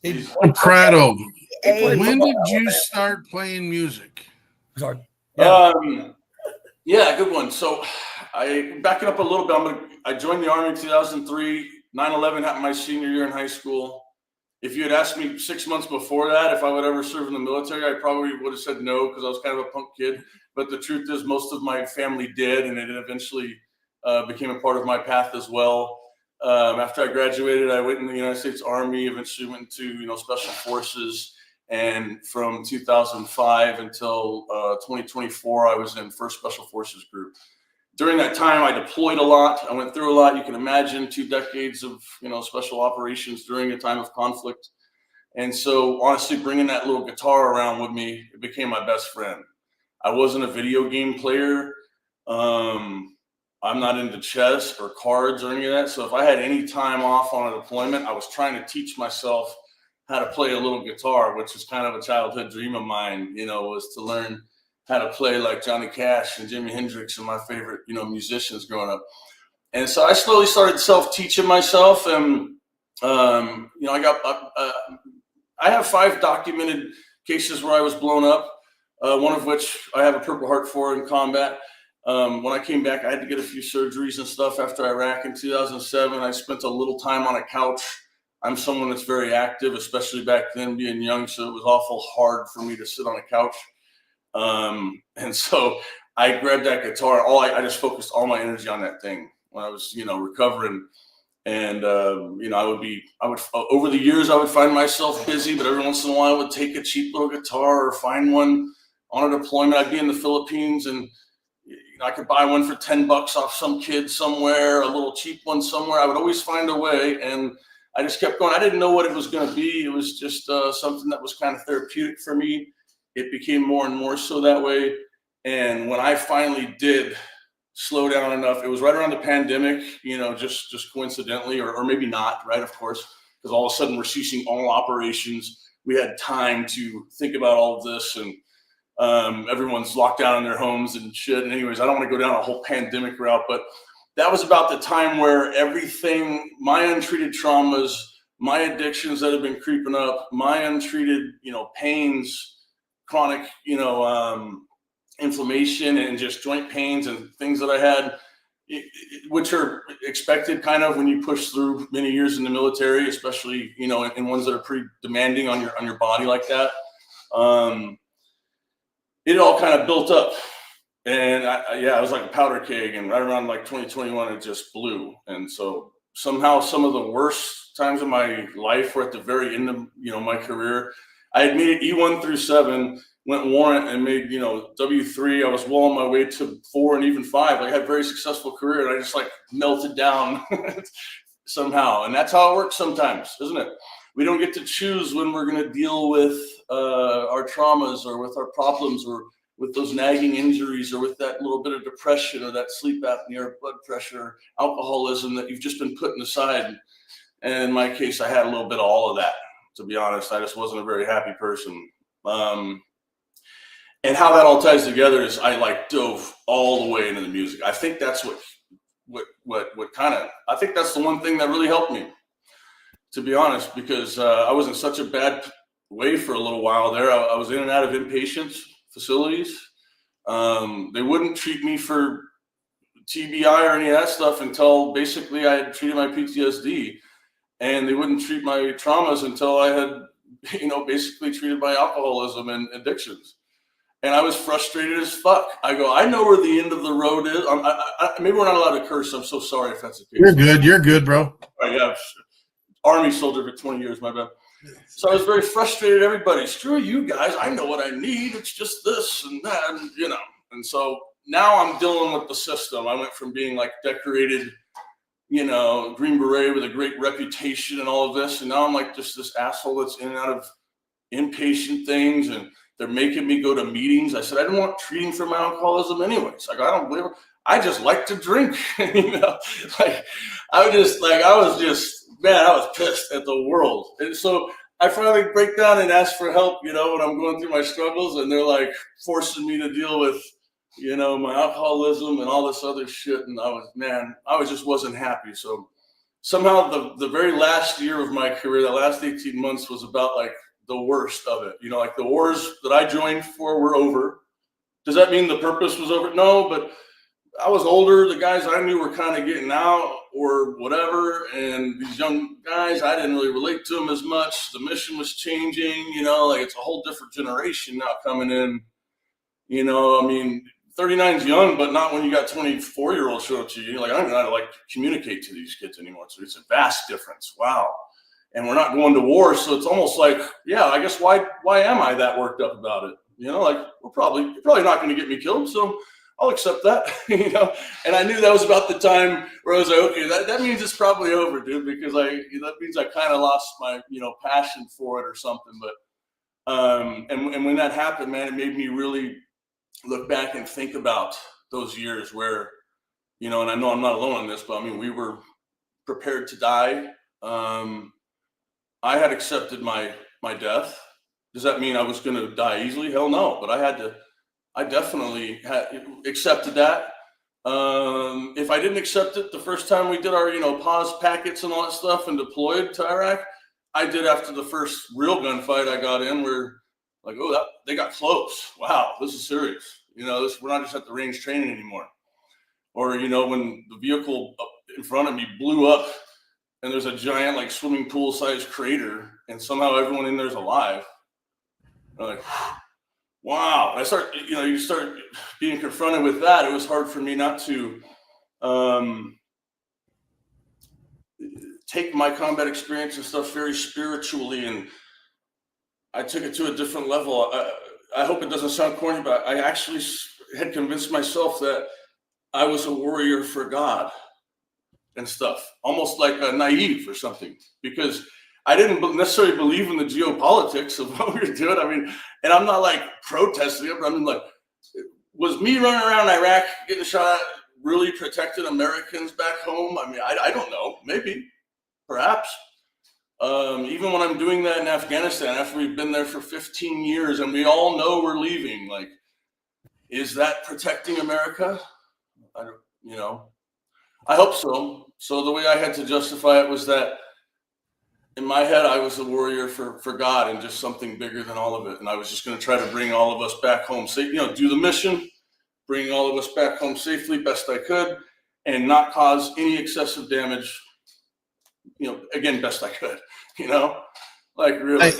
I'm proud of him. When did you start playing music? Sorry. Yeah, good one. So I back it up a little bit. I joined the Army in 2003. 9/11 happened my senior year in high school. If you had asked me 6 months before that if I would ever serve in the military, I probably would have said no, because I was kind of a punk kid. But the truth is, most of my family did, and it eventually became a part of my path as well. After I graduated, I went in the United States Army, eventually went to Special Forces, And from 2005 until 2024, I was in 1st Special Forces Group. During that time, I deployed a lot. I went through a lot. You can imagine 2 decades of, special operations during a time of conflict. And so honestly, bringing that little guitar around with me, it became my best friend. I wasn't a video game player. I'm not into chess or cards or any of that. So if I had any time off on a deployment, I was trying to teach myself how to play a little guitar, which is kind of a childhood dream of mine, was to learn how to play like Johnny Cash and Jimi Hendrix and my favorite, musicians growing up. And so I slowly started self-teaching myself. And, I have 5 documented cases where I was blown up, one of which I have a Purple Heart for in combat. When I came back, I had to get a few surgeries and stuff after Iraq in 2007. I spent a little time on a couch. I'm someone that's very active, especially back then being young. So it was awful hard for me to sit on a couch. And so I grabbed that guitar. I just focused all my energy on that thing when I was, recovering. And, I would, over the years, I would find myself busy, but every once in a while I would take a cheap little guitar or find one on a deployment. I'd be in the Philippines and I could buy one for $10 off some kid somewhere, a little cheap one somewhere. I would always find a way. And I just kept going. I didn't know what it was going to be. It was just something that was kind of therapeutic for me. It became more and more so that way. And when I finally did slow down enough, it was right around the pandemic, just coincidentally, or maybe not, right? Of course, because all of a sudden we're ceasing all operations. We had time to think about all of this, and everyone's locked down in their homes and shit. And anyways, I don't want to go down a whole pandemic route, but that was about the time where everything, my untreated traumas, my addictions that have been creeping up, my untreated, pains, chronic, inflammation and just joint pains and things that I had, which are expected kind of when you push through many years in the military, especially, in ones that are pretty demanding on your body like that. It all kind of built up. And I was like a powder keg, and right around like 2021, it just blew. And so somehow some of the worst times of my life were at the very end of, my career. I had made it E1 through 7, went warrant and made, W3. I was well on my way to 4 and even 5. I had a very successful career, and I just like melted down somehow. And that's how it works sometimes, isn't it? We don't get to choose when we're going to deal with our traumas or with our problems or with those nagging injuries or with that little bit of depression or that sleep apnea or blood pressure, alcoholism that you've just been putting aside. And in my case, I had a little bit of all of that, to be honest. I just wasn't a very happy person. And how that all ties together is I dove all the way into the music. I think that's I think that's the one thing that really helped me, to be honest, because I was in such a bad way for a little while there. I was in and out of inpatient facilities. They wouldn't treat me for TBI or any of that stuff until basically I had treated my PTSD, and they wouldn't treat my traumas until I had, basically treated my alcoholism and addictions. And I was frustrated as fuck. I go, I know where the end of the road is. Maybe we're not allowed to curse. I'm so sorry if that's the case. You're good. You're good, bro. Yeah, Army soldier for 20 years, my bad. So I was very frustrated. Everybody, screw you guys. I know what I need. It's just this and that, and, And so now I'm dealing with the system. I went from being like decorated, Green Beret with a great reputation and all of this, and now I'm like just this asshole that's in and out of inpatient things, and they're making me go to meetings. I said I didn't want treating for my alcoholism anyways. Like, I don't believe it. I just like to drink. I was pissed at the world. And so I finally break down and ask for help, when I'm going through my struggles, and they're like forcing me to deal with, my alcoholism and all this other shit. And I just wasn't happy. So somehow the very last year of my career, the last 18 months was about like the worst of it. Like the wars that I joined for were over. Does that mean the purpose was over? No, but I was older. The guys I knew were kind of getting out or whatever. And these young guys, I didn't really relate to them as much. The mission was changing, it's a whole different generation now coming in. 39 is young, but not when you got 24-years show up to you. I don't even know how to communicate to these kids anymore. So it's a vast difference. Wow. and we're not going to war. So it's almost like, yeah, I guess why am I that worked up about it? You know, like you're probably not going to get me killed, so I'll accept that. You know, and I knew that was about the time where I was like, okay, that means it's probably over, dude, because that means I kind of lost my passion for it or something. But and when that happened, man, it made me really look back and think about those years where, and I know I'm not alone on this, but I mean, we were prepared to die. I had accepted my death. Does that mean I was going to die easily? Hell no. But I definitely had accepted that. If I didn't accept it the first time we did our, pause packets and all that stuff and deployed to Iraq, I did after the first real gunfight I got in. We're like, oh, they got close. Wow, this is serious. We're not just at the range training anymore. Or, when the vehicle in front of me blew up and there's a giant, like, swimming pool sized crater and somehow everyone in there's alive. I'm like, wow. I start, you start being confronted with that. It was hard for me not to take my combat experience and stuff very spiritually, and I took it to a different level. I hope it doesn't sound corny, but I actually had convinced myself that I was a warrior for God and stuff, almost like a naive or something, because I didn't necessarily believe in the geopolitics of what we were doing. I mean, and I'm not like protesting it, but I mean, like, was me running around Iraq getting shot at really protecting Americans back home? I mean, I don't know, maybe, perhaps. Even when I'm doing that in Afghanistan, after we've been there for 15 years and we all know we're leaving, like, is that protecting America? I don't, I hope so. So the way I had to justify it was that in my head, I was a warrior for God and just something bigger than all of it. And I was just going to try to bring all of us back home safe, do the mission, bring all of us back home safely, best I could, and not cause any excessive damage, again, best I could, like really.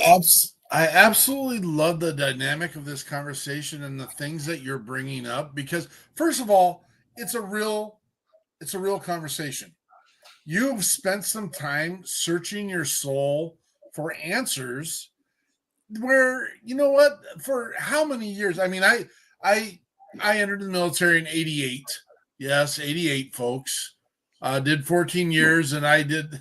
I absolutely love the dynamic of this conversation and the things that you're bringing up, because first of all, it's a real conversation. You've spent some time searching your soul for answers where, for how many years? I mean, I entered the military in 88. Yes, 88, folks. Did 14 years, and I did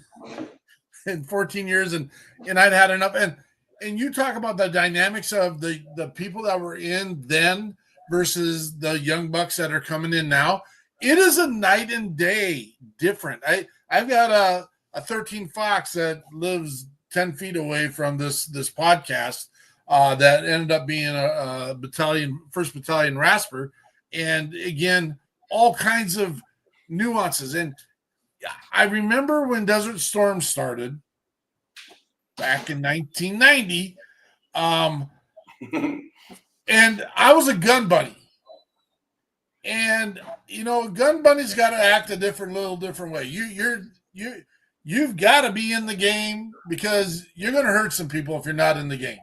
in 14 years, and I'd had enough. And you talk about the dynamics of the people that were in then versus the young bucks that are coming in now. It is a night and day different. I've got a 13 Fox that lives 10 feet away from this podcast that ended up being a first battalion Rasper. And again, all kinds of nuances. And I remember when Desert Storm started back in 1990, and I was a gun buddy. And gun buddy's got to act a little different way. You've got to be in the game because you're going to hurt some people if you're not in the game.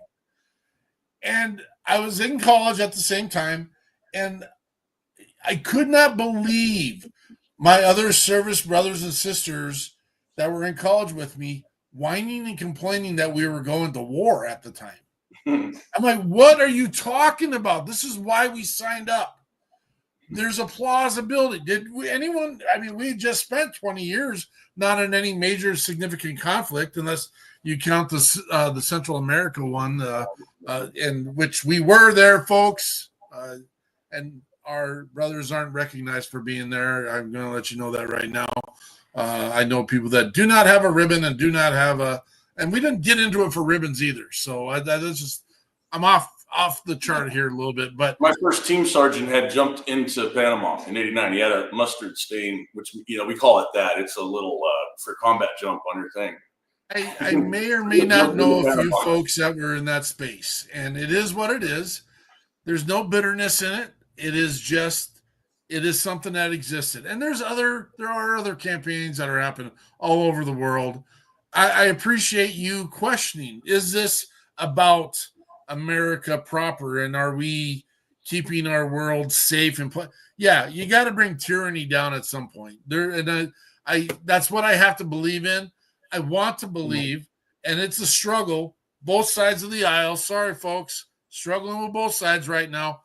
And I was in college at the same time, and I could not believe my other service brothers and sisters that were in college with me whining and complaining that we were going to war at the time. I'm like, what are you talking about? This is why we signed up. There's a plausibility. We just spent 20 years not in any major significant conflict, unless you count the Central America one, in which we were there, folks. And our brothers aren't recognized for being there. I'm going to let you know that right now. I know people that do not have a ribbon and do not have and we didn't get into it for ribbons either. So I'm off the chart here a little bit, but my first team sergeant had jumped into Panama in '89. He had a mustard stain, which we call it that. It's a little for combat jump on your thing. I may or may not know a few folks that were in that space, and it is what it is. There's no bitterness in it. It is something that existed, and there are other campaigns that are happening all over the world. I appreciate you questioning: is this about America proper, and are we keeping our world safe and yeah, you got to bring tyranny down at some point there, and I that's what I have to believe in. I want to believe and it's a struggle, both sides of the aisle. Sorry, folks, struggling with both sides right now.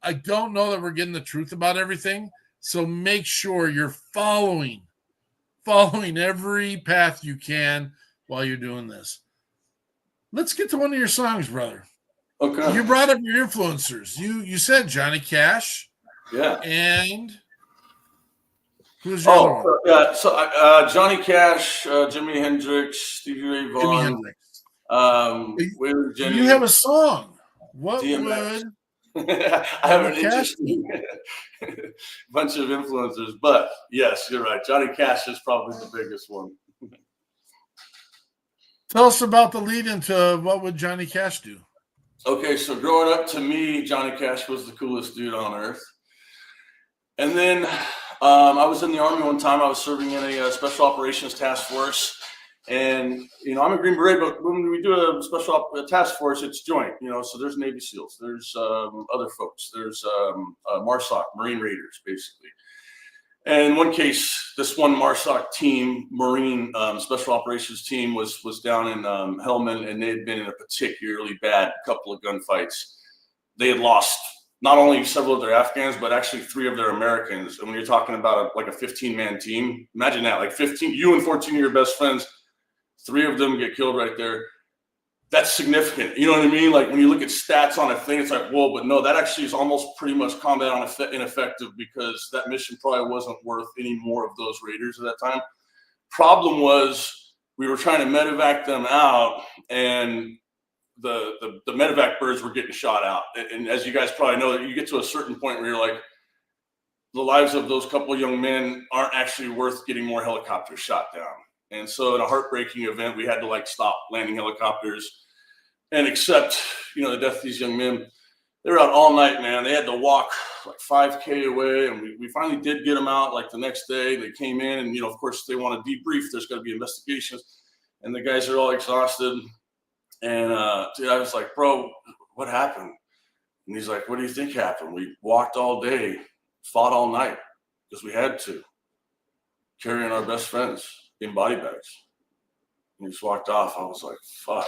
I don't know that we're getting the truth about everything, so make sure you're following every path you can while you're doing this. Let's get to one of your songs, brother. Okay. You brought up your influencers. You said Johnny Cash. Yeah. And who's your other one? Yeah. So Johnny Cash, Jimi Hendrix, Stevie Ray Vaughan. You have a song. What DMX. would I have an interesting bunch of influencers, but yes, you're right. Johnny Cash is probably the biggest one. Tell us about the lead into what would Johnny Cash do? Okay, so growing up, to me, Johnny Cash was the coolest dude on earth. And then I was in the Army one time. I was serving in a special operations task force. And, I'm a Green Beret, but when we do a special task force, it's joint, so there's Navy SEALs, there's other folks, there's MARSOC, Marine Raiders, basically. And in one case, this one MARSOC team, Marine Special Operations team, was down in Helmand, and they had been in a particularly bad couple of gunfights. They had lost not only several of their Afghans, but actually 3 of their Americans. And when you're talking about a 15-man team, imagine that, like 15, you and 14 of your best friends, 3 of them get killed right there. That's significant. You know what I mean? Like when you look at stats on a thing, it's like, whoa, but no, that actually is almost pretty much combat ineffective, because that mission probably wasn't worth any more of those Raiders at that time. Problem was we were trying to medevac them out, and the medevac birds were getting shot out. And as you guys probably know, you get to a certain point where you're like, the lives of those couple of young men aren't actually worth getting more helicopters shot down. And so in a heartbreaking event, we had to stop landing helicopters and accept, the death of these young men. They were out all night, man. They had to walk like 5K away. And we finally did get them out the next day. They came in and, of course, they want to debrief. There's got to be investigations. And the guys are all exhausted. And dude, I was like, bro, what happened? And he's like, what do you think happened? We walked all day, fought all night because we had to, carrying our best friends in body bags. And he just walked off. I was like, fuck.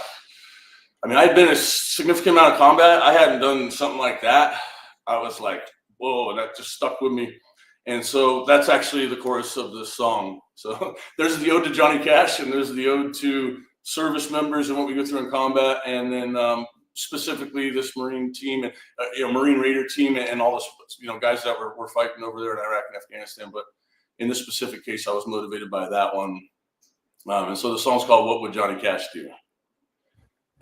I mean, I'd been in a significant amount of combat. I hadn't done something like that. I was like, whoa, and that just stuck with me. And so that's actually the chorus of this song. So there's the ode to Johnny Cash, and there's the ode to service members and what we go through in combat. And then specifically this Marine team, and Marine Raider team, and all this, guys that were fighting over there in Iraq and Afghanistan. But in this specific case, I was motivated by that one. And so the song's called What Would Johnny Cash Do?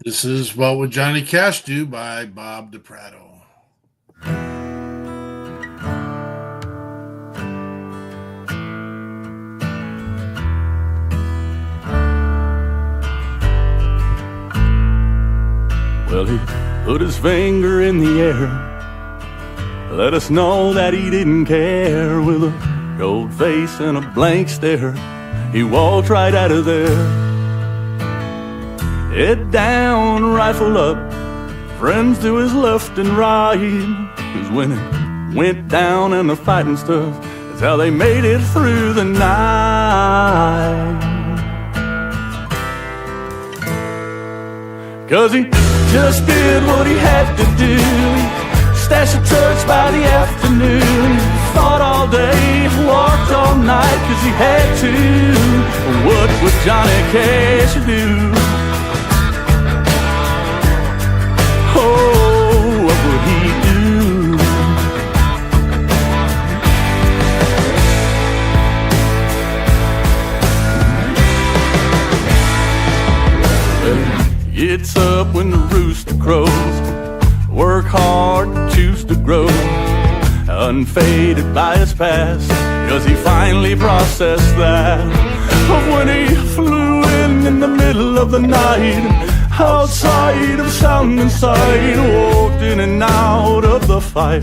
This is What Would Johnny Cash Do by Bob DiPrato. Well, he put his finger in the air, let us know that he didn't care. With a cold face and a blank stare, he walked right out of there. Head down, rifle up, friends to his left and right. 'Cause when it went down and the fighting stuff, that's how they made it through the night. 'Cause he just did what he had to do. Stashed a touch by the afternoon. Fought all day, walked all night, 'cause he had to. What would Johnny Cash do? Oh, what would he do? Gets up when the rooster crows, work hard, choose to grow, unfaded by his past, 'cause he finally processed that. Of when he flew in the middle of the night, outside of sound and sight, walked in and out of the fight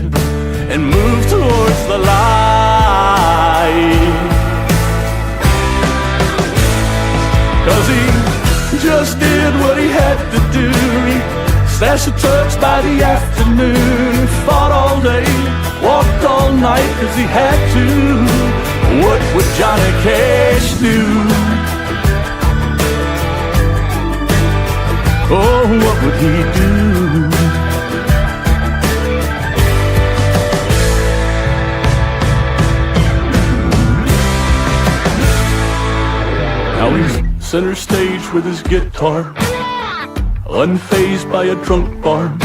and moved towards the light. 'Cause he just did what he had to do. Stashed a touch by the afternoon. Fought all day, walked all night, 'cause he had to. What would Johnny Cash do? Oh, what would he do? Now he's center stage with his guitar, unfazed by a drunk barn.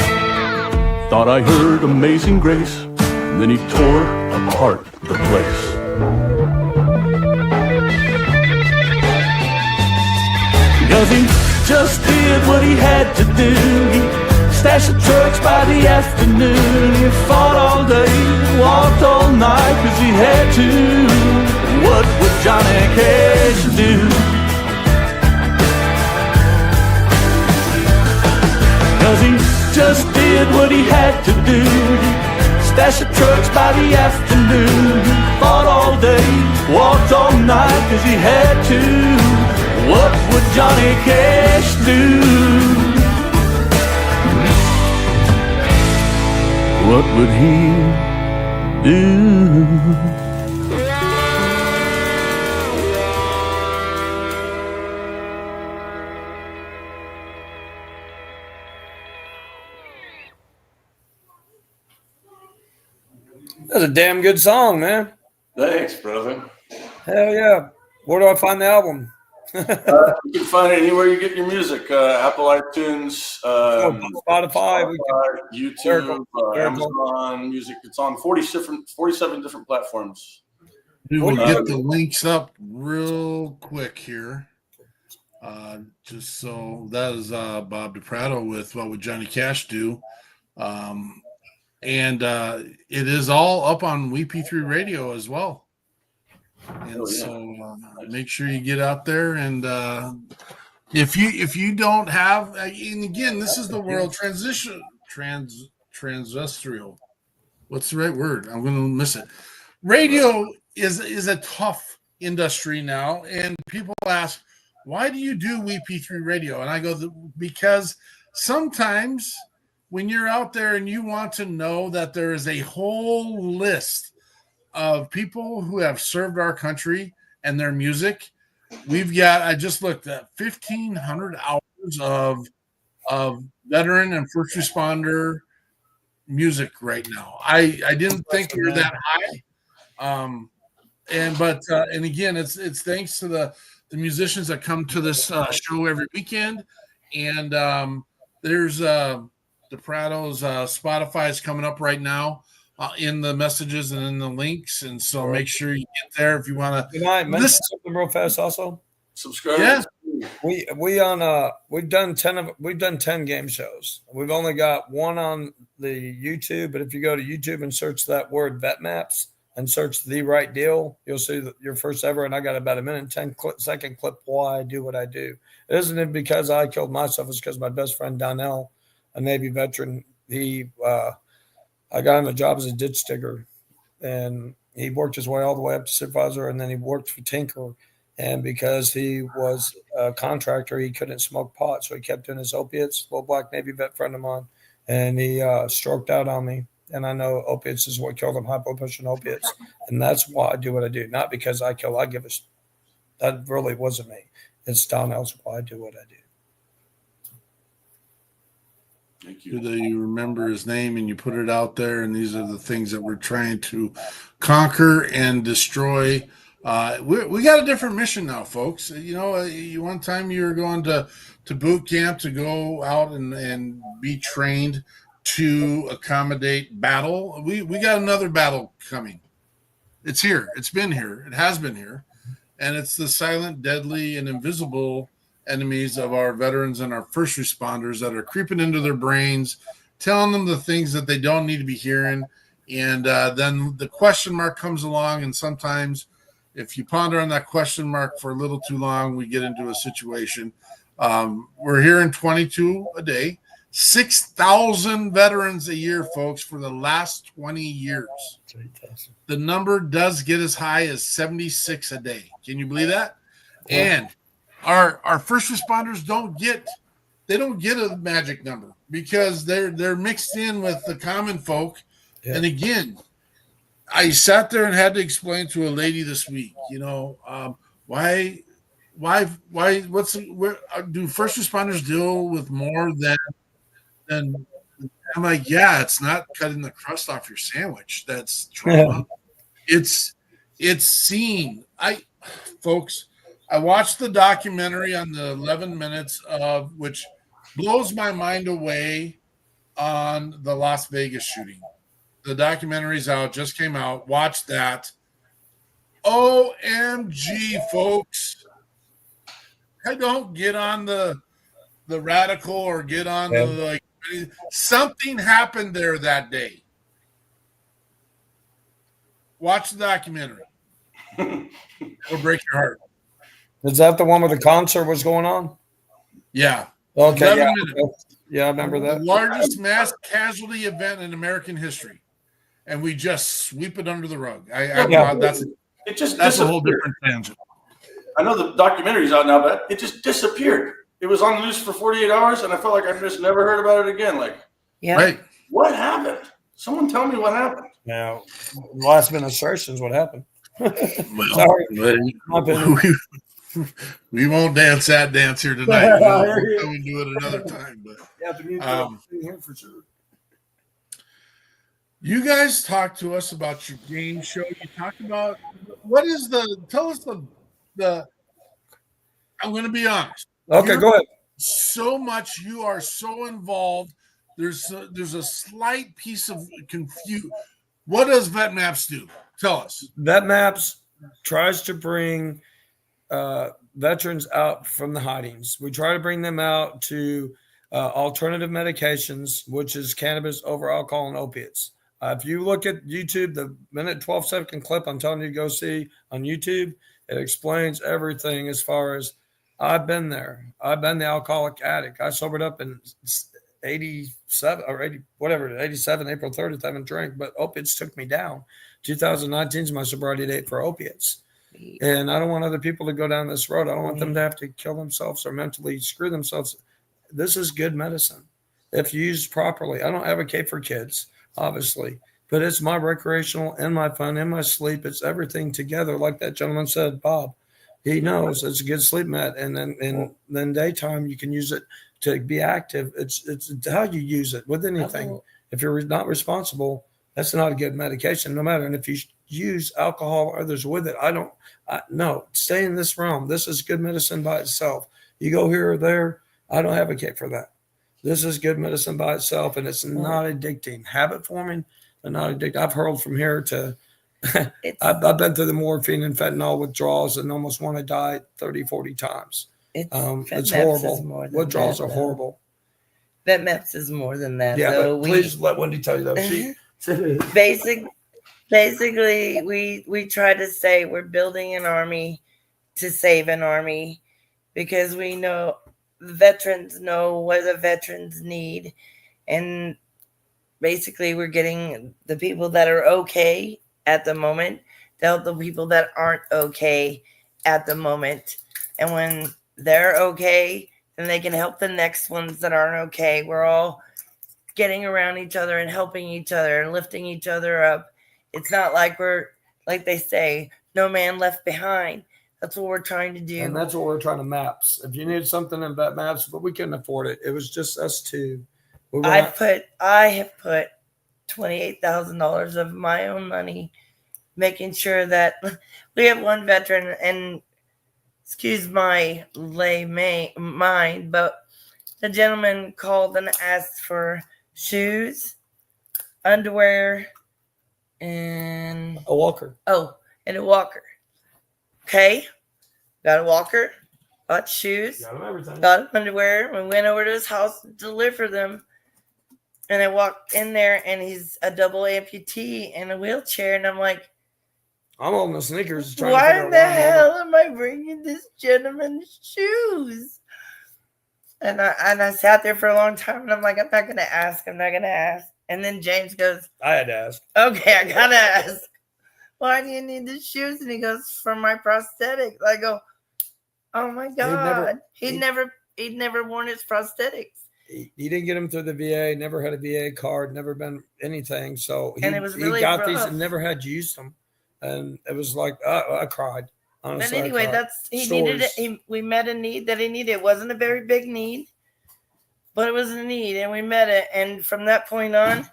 Thought I heard Amazing Grace, and then he tore apart the place. Cause he just did what he had to do. He stashed the trucks by the afternoon. He fought all day, walked all night, cause he had to. What would Johnny Cash do? Cause he just did what he had to do. He stashed the trucks by the afternoon. He fought all day, walked all night, cause he had to. What would Johnny Cash do? What would he do? That's a damn good song, man. Thanks, brother. Hell yeah. Where do I find the album? You can find it anywhere you get your music. Apple iTunes, Spotify, YouTube, Amazon Music. It's on 47 different platforms. We will get the links up real quick here. Just so that is Bob DiPrato with What Would Johnny Cash Do? And it is all up on WeP3 Radio as well. And so make sure you get out there, and if you don't have, and again, this is the world transestrial. What's the right word? I'm going to miss it. Radio is a tough industry now, and people ask, why do you do WeP3 Radio? And I go, because sometimes when you're out there and you want to know that there is a whole list of people who have served our country and their music, we've got, I just looked at 1,500 hours of veteran and first responder music right now. I didn't think we were that high. And again, it's thanks to the musicians that come to this show every weekend. And there's DiPrato's Spotify is coming up right now. In the messages and in the links, and so make sure you get there if you want to. Can I mention something real fast? Also, subscribe. Yeah, we've done 10 game shows. We've only got one on the YouTube, but if you go to YouTube and search that word VetMaps and search The Right Deal, you'll see your first ever. And I got about a minute and 10-second clip why I do what I do. It isn't because I killed myself. It's because my best friend Donnell, a Navy veteran, I got him a job as a ditch digger, and he worked his way all the way up to supervisor, and then he worked for Tinker. And because he was a contractor, he couldn't smoke pot, so he kept doing his opiates. Little black Navy vet friend of mine, and he stroked out on me. And I know opiates is what killed him, high blood pressure and opiates, and that's why I do what I do. Not because I kill. That really wasn't me. It's Donnell's why I do what I do. Thank you. That you remember his name and you put it out there, and these are the things that we're trying to conquer and destroy. We got a different mission now, folks. One time you were going to boot camp to go out and be trained to accommodate battle. We got another battle coming. It's here. It's been here. It has been here, and it's the silent, deadly, and invisible enemies of our veterans and our first responders that are creeping into their brains, telling them the things that they don't need to be hearing. And then the question mark comes along. And sometimes if you ponder on that question mark for a little too long, we get into a situation. We're hearing 22 a day, 6,000 veterans a year, folks, for the last 20 years. The number does get as high as 76 a day. Can you believe that? And our first responders don't get a magic number because they're mixed in with the common folk. Yeah. And again, I sat there and had to explain to a lady this week, why do first responders deal with more than I'm like, yeah, it's not cutting the crust off your sandwich. That's trauma. It's seen. Folks, I watched the documentary on the 11 minutes of which blows my mind away on the Las Vegas shooting. The documentary's out, just came out. Watch that. OMG, folks. I don't get on the radical or get on the like something happened there that day. Watch the documentary. It'll break your heart. Is that the one where the concert was going on? Yeah. Okay. 11 minutes. Yeah, I remember that. The largest mass casualty event in American history. And we just sweep it under the rug. That's a whole different tangent. I know the documentary's out now, but it just disappeared. It was on the news for 48 hours, and I felt like I just never heard about it again. Like, right. What happened? Someone tell me what happened. Now, last minute assertions, what happened? Sorry. We won't dance that dance here tonight. We'll do it another time. But for sure. You guys talked to us about your game show. You talked about tell us the I'm going to be honest. Okay, go ahead. So much, you are so involved. There's a slight piece of confusion. What does VetMaps do? Tell us. VetMaps tries to bring veterans out from the hidings. We try to bring them out to alternative medications, which is cannabis over alcohol and opiates. If you look at YouTube, the minute 12-second clip I'm telling you to go see on YouTube, it explains everything as far as I've been there. I've been the alcoholic addict. I sobered up in 87 or 80, whatever, 87, April 30th. I haven't drank, but opiates took me down. 2019 is my sobriety date for opiates. And I don't want other people to go down this road. I don't want them to have to kill themselves or mentally screw themselves. This is good medicine if used properly. I don't advocate for kids, obviously, but it's my recreational and my fun and my sleep. It's everything together. Like that gentleman said, Bob, he knows it's a good sleep med. And then daytime, you can use it to be active. It's how you use it with anything. If you're not responsible, that's not a good medication, no matter. And if you use alcohol or others with it, no, stay in this realm. This is good medicine by itself. You go here or there, I don't advocate for that. This is good medicine by itself, and it's not addicting. Habit forming, but not addicting. I've hurled from here to I've been through the morphine and fentanyl withdrawals and almost want to die 30, 40 times. It's horrible. Withdrawals are horrible. VetMaps is more than that. Yeah, so but please let Wendy tell you that. Basically, we try to say we're building an army to save an army because we know the veterans know what the veterans need. And basically, we're getting the people that are okay at the moment to help the people that aren't okay at the moment. And when they're okay, then they can help the next ones that aren't okay. We're all getting around each other and helping each other and lifting each other up. It's not like we're, like they say, no man left behind. That's what we're trying to do. And that's what we're trying to maps. If you needed something in VetMaps, but we couldn't afford it. It was just us two. I have put $28,000 of my own money, making sure that we have one veteran, and excuse my lay mind, but the gentleman called and asked for shoes, underwear, and a walker. And a walker. Okay, got a walker, got shoes, got underwear. We went over to his house to deliver them. And I walked in there, and he's a double amputee in a wheelchair. And I'm like, I'm on the sneakers. Why in the hell am I bringing this gentleman's shoes? And I sat there for a long time, and I'm like, I'm not going to ask. And then James goes, I had to ask. Okay, I got to ask. Why do you need the shoes? And he goes, for my prosthetics. I go, oh my God. He'd never worn his prosthetics. He didn't get him through the VA, never had a VA card, never been anything. So it was really got rough. these and never had used them. And it was like, I cried. Honestly, But anyway, he needed it. We met a need that he needed. It wasn't a very big need, but it was a need, and we met it. And from that point on,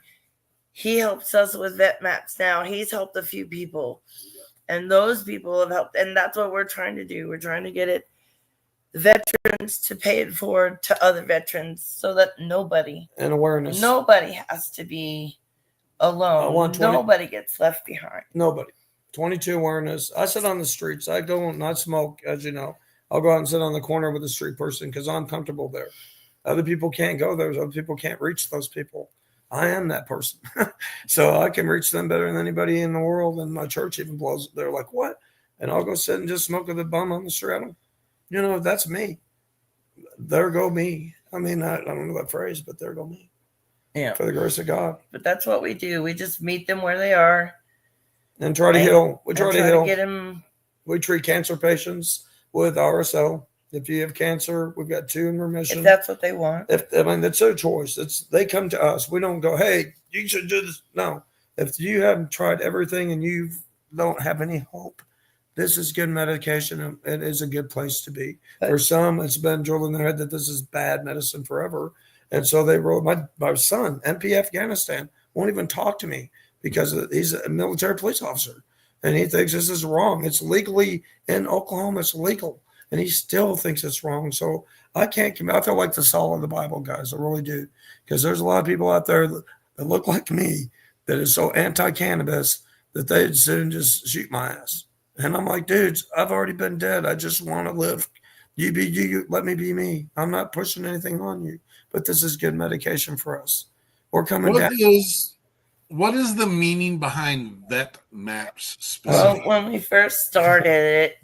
he helps us with VetMaps now. He's helped a few people, and those people have helped. And that's what we're trying to do. We're trying to get it veterans to pay it forward to other veterans so that nobody has to be alone. Nobody gets left behind. Nobody. 22 awareness. I sit on the streets. I go and I smoke, as you know. I'll go out and sit on the corner with a street person because I'm comfortable there. Other people can't go there. Other people can't reach those people. I am that person. So I can reach them better than anybody in the world. And my church even blows. They're like, what? And I'll go sit and just smoke with a bum on the street. That's me. There go me. I mean, I don't know that phrase, but there go me. Yeah. For the grace of God. But that's what we do. We just meet them where they are. And try to heal. We try to heal. Get them. We treat cancer patients with RSO. If you have cancer, we've got 2 in remission. If that's what they want. That's their choice. They come to us. We don't go, hey, you should do this. No. If you haven't tried everything and you don't have any hope, this is good medication. It is a good place to be. For some, it's been drilled in their head that this is bad medicine forever. And so they wrote, my son, MP Afghanistan, won't even talk to me because he's a military police officer. And he thinks this is wrong. It's legally in Oklahoma. It's legal. And he still thinks it's wrong. So I feel like the Saul of the Bible, guys. I really do. Because there's a lot of people out there that look like me that is so anti-cannabis that they'd soon just shoot my ass. And I'm like, dudes, I've already been dead. I just want to live. You be you. Let me be me. I'm not pushing anything on you. But this is good medication for us. We're coming down. What is the meaning behind VetMaps specifically? Well, when we first started it,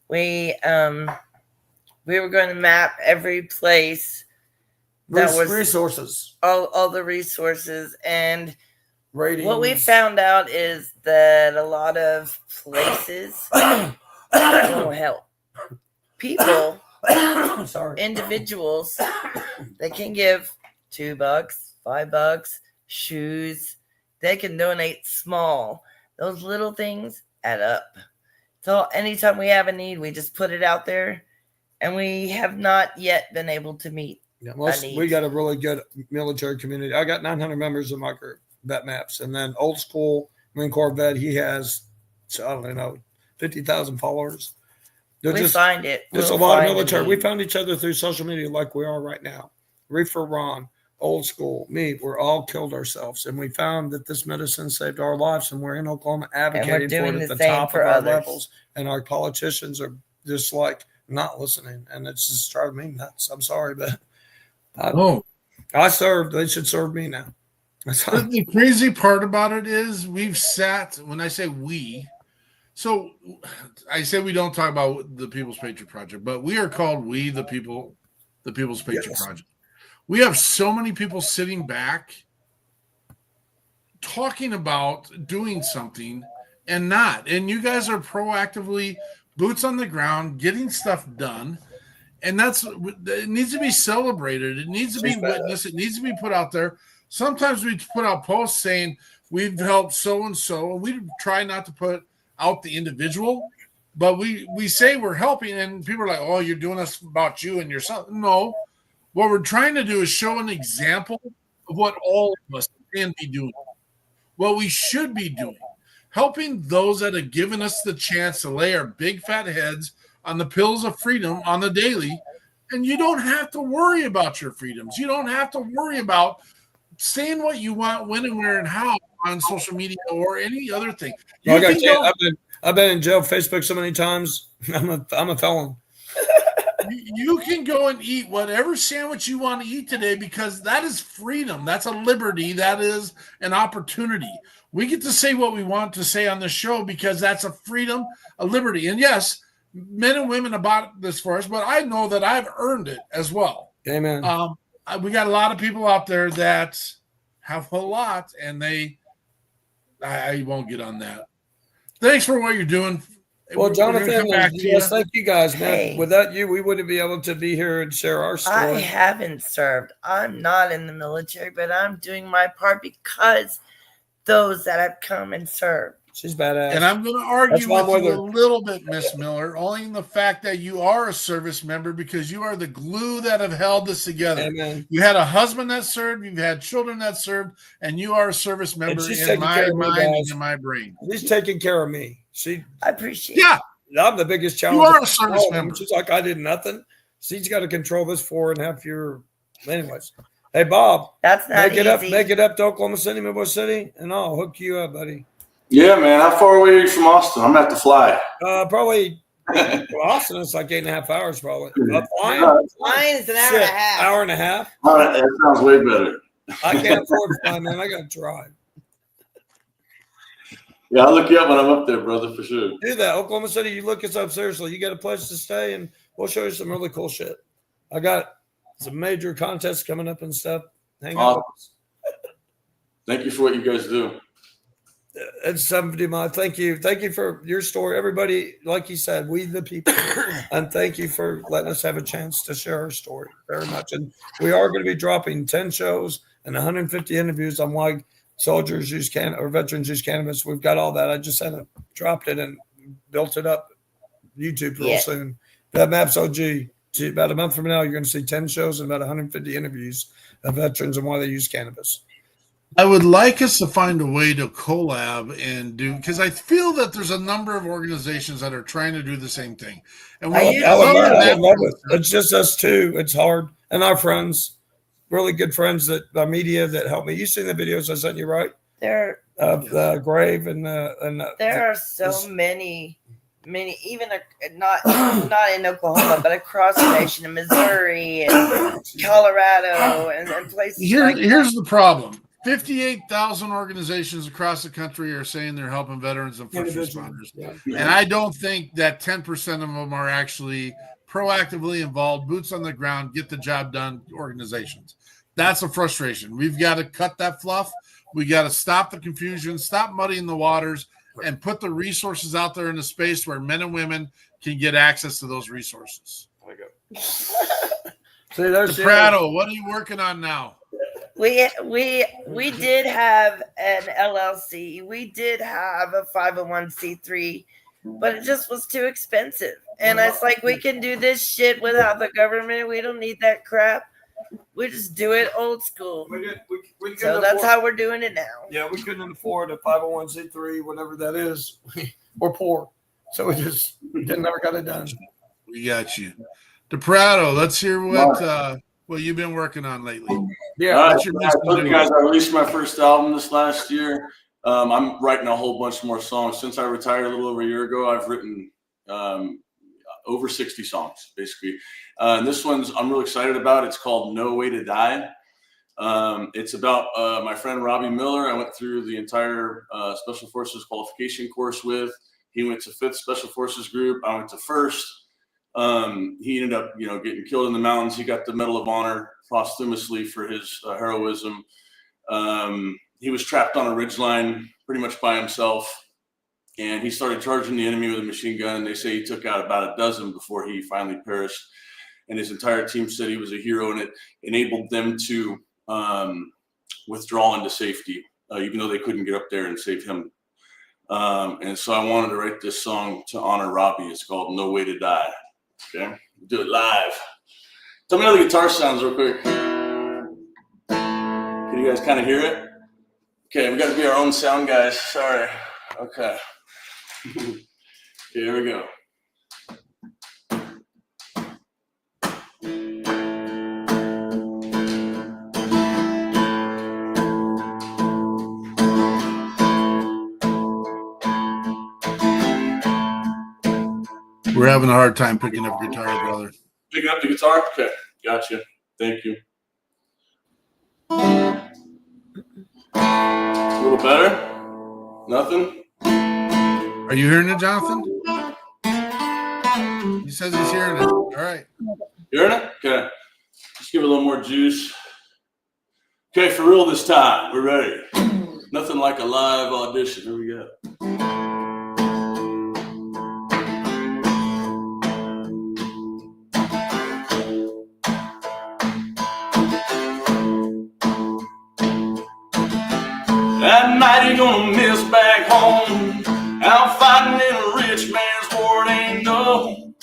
we were going to map every place that was resources, all the resources, and ratings. What we found out is that a lot of places don't help people. Individuals, they can give $2, $5, shoes. They can donate small. Those little things add up. So anytime we have a need, we just put it out there, and we have not yet been able to meet. Yeah, we got a really good military community. I got 900 members in my group, VetMaps, and then old school Marine Corps vet. He has, 50,000 followers. Find it. There's a lot of military. We found each other through social media like we are right now. Reefer Ron, old school, me, we're all killed ourselves. And we found that this medicine saved our lives. And we're in Oklahoma advocating for it at the top of our levels. And our politicians are just like not listening. And it's just driving me nuts. I'm sorry, but I served. They should serve me now. The crazy part about it is we've sat, when I say we, so I say we don't talk about the People's Patriot Project, but we are called We the People, the People's Patriot Project. We have so many people sitting back talking about doing something and not. And you guys are proactively boots on the ground, getting stuff done. And it needs to be celebrated. It needs to be witnessed. It needs to be put out there. Sometimes we put out posts saying we've helped so-and-so, and we try not to put out the individual, but we say we're helping, and people are like, oh, you're doing this about you and yourself. No, what we're trying to do is show an example of what all of us can be doing, what we should be doing, helping those that have given us the chance to lay our big fat heads on the pills of freedom on the daily. And you don't have to worry about your freedoms. You don't have to worry about saying what you want, when and where and how on social media or any other thing. I've been in jail, Facebook so many times. I'm a felon. You can go and eat whatever sandwich you want to eat today because that is freedom. That's a liberty. That is an opportunity. We get to say what we want to say on the show because that's a freedom, a liberty. And yes, men and women have bought this for us, but I know that I've earned it as well. Amen. We got a lot of people out there that have a lot, and I won't get on that. Thanks for what you're doing. Well, Jonathan, yes, thank you guys, man. Hey. Without you, we wouldn't be able to be here and share our story. I haven't served. I'm not in the military, but I'm doing my part because those that have come and served. She's badass. And I'm going to That's argue why with I'm you with a her. little bit, Miss Miller, only in the fact that you are a service member because you are the glue that have held this together. Amen. You had a husband that served, you've had children that served, and you are a service member she's in taking my care of me, mind and guys. in my brain. She's taking care of me. I appreciate Yeah. I'm the biggest challenge. You are a of service all of them. member. She's like, I did nothing. She's got to control this 4.5 year. Anyways, hey Bob, That's not make it up to Oklahoma City, Midwest City, and I'll hook you up, buddy. Yeah, man. How far away are you from Austin? I'm gonna have to fly. Probably. Well, Austin, it's like 8.5 hours, probably. Flying is an hour and a half. Hour and a half. All right, that sounds way better. I can't afford to fly, man. I got to drive. Yeah, I'll look you up when I'm up there, brother, for sure. Do that. Oklahoma City, you look us up seriously. You got a place to stay, and we'll show you some really cool shit. I got some major contests coming up and stuff. Hang out with us. Thank you for what you guys do. It's 70 miles. Thank you. Thank you for your story. Everybody, like you said, we the people. And thank you for letting us have a chance to share our story very much. And we are going to be dropping 10 shows and 150 interviews on why soldiers use or veterans use cannabis. We've got all that. I just haven't dropped it and built it up YouTube real soon. VetMaps OG. About a month from now, you're going to see 10 shows and about 150 interviews of veterans and why they use cannabis. I would like us to find a way to collab and do, because I feel that there's a number of organizations that are trying to do the same thing. And it's just us two. It's hard. And our friends, really good friends that are media that help me. You've seen the videos I sent you, right? There of the grave and there are so many, even not in Oklahoma, but across the nation in Missouri and Colorado and places. Here's the problem. 58,000 organizations across the country are saying they're helping veterans and first responders. Yeah. And I don't think that 10% of them are actually proactively involved, boots on the ground, get the job done organizations. That's a frustration. We've got to cut that fluff. We got to stop the confusion, stop muddying the waters, and put the resources out there in a space where men and women can get access to those resources. There we go. See, there's Prado, what are you working on now? We did have an LLC. We did have a 501c3, but it just was too expensive. And it's like, we can do this shit without the government. We don't need that crap. We just do it old school. So that's how we're doing it now. Yeah, we couldn't afford a 501c3, whatever that is. We're poor. So we just never got it done. We got you. DePrado, let's hear what you've been working on lately. Yeah, I told you guys I released my first album this last year. I'm writing a whole bunch more songs. Since I retired a little over a year ago, I've written over 60 songs, basically. And this one's I'm really excited about. It's called No Way to Die. It's about my friend Robbie Miller. I went through the entire Special Forces qualification course with. He went to 5th Special Forces Group. I went to 1st. He ended up, getting killed in the mountains. He got the Medal of Honor posthumously for his heroism. He was trapped on a ridgeline pretty much by himself, and he started charging the enemy with a machine gun. They say he took out about a dozen before he finally perished, and his entire team said he was a hero, and it enabled them to withdraw into safety, even though they couldn't get up there and save him. And so I wanted to write this song to honor Robbie. It's called No Way to Die. Okay, we'll do it live. Tell me how the guitar sounds real quick. Can you guys kind of hear it? Okay, we got to be our own sound guys. Sorry. Okay. Okay, here we go. We're having a hard time picking up guitar, brother. Picking up the guitar? Okay, gotcha. Thank you. A little better? Nothing? Are you hearing it, Jonathan? He says he's hearing it. All right. Hearing it? Okay. Just give it a little more juice. Okay, for real this time. We're ready. Nothing like a live audition. Here we go. That night you're gonna miss back home. Now fighting in a rich man's war, it ain't no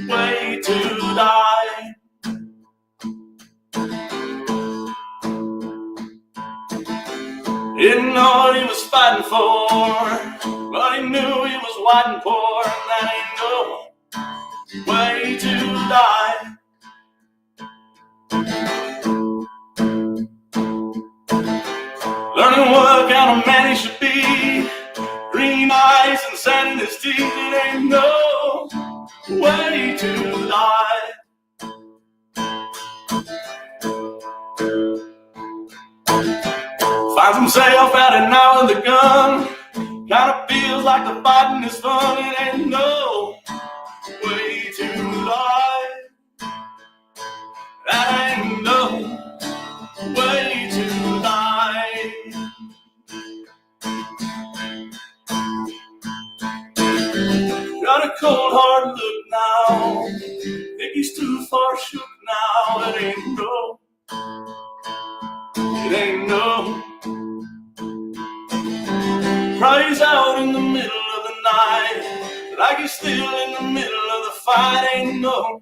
way to die. Didn't know what he was fighting for, but he knew he was white and poor, and that ain't no way to die. Learning what kind of man he should be, green eyes and sand in his teeth, it ain't no way to die. Finds himself out at night with a gun, kinda feels like the fighting is fun, it ain't no way to die. That ain't no way to die. Got a cold hard look now, think he's too far shook now, it ain't no. It ain't no. Cries out in the middle of the night, like he's still in the middle of the fight. Ain't no.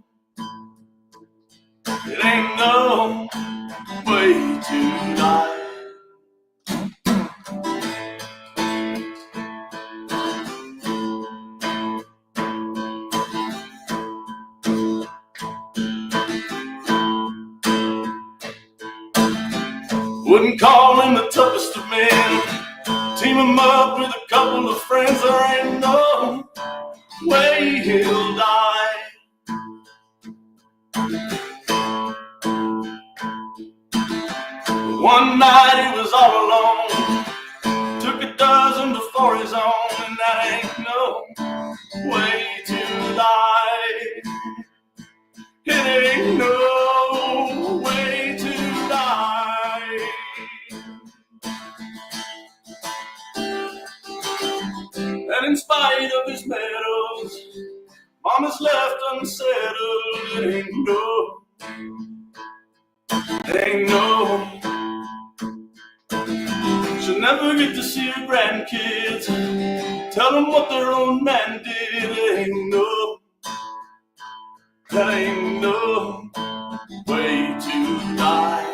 It ain't no way to die. Wouldn't call him the toughest of men, team him up with a couple of friends, there ain't no way he'll die. One night he was all alone, took a dozen before his own, and that ain't no way to die. It ain't no way to die. And in spite of his medals, Mama's left unsettled. It ain't no. She'll never get to see her grandkids, tell them what their own man did. It ain't no. That ain't no way to die.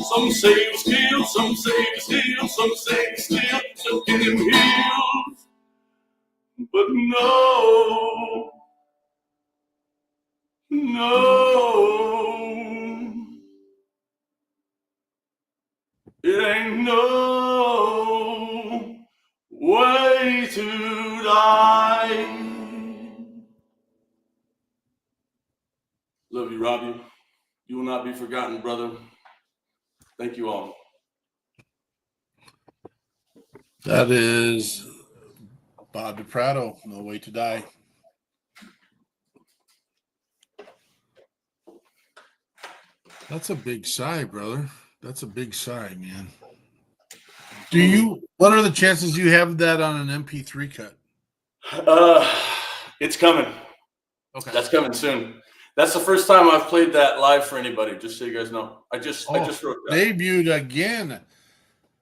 Some say he was killed, some say he was healed, some say he's still choking him healed. But no, it ain't no way to die. Love you, Robbie. You will not be forgotten, brother. Thank you all. That is Bob DiPrato, No Way to Die. That's a big sigh, brother. That's a big sigh, man. What are the chances you have that on an MP3 cut? It's coming. Okay. That's coming soon. That's the first time I've played that live for anybody, just so you guys know. I just wrote that. Debuted again.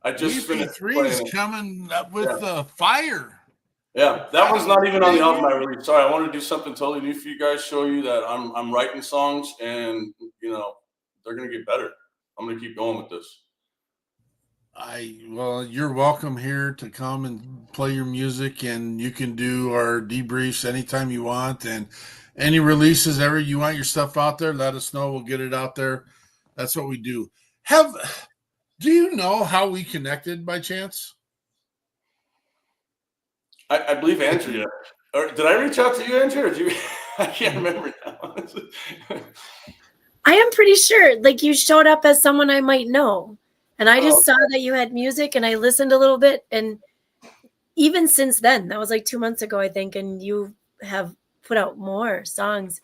I just finished MP3 is coming up with fire. Yeah, that one's not even on the album I released. Sorry, I want to do something totally new for you guys, show you that I'm writing songs and, they're going to get better. I'm going to keep going with this. Well, you're welcome here to come and play your music, and you can do our debriefs anytime you want, and any releases ever you want your stuff out there, let us know. We'll get it out there. That's what we do. Do you know how we connected by chance? I believe Andrea. Or did I reach out to you, Andrea? Or did you? I can't remember now. I am pretty sure. Like, you showed up as someone I might know. And I just saw that you had music, and I listened a little bit. And even since then, that was like 2 months ago, I think, and you have put out more songs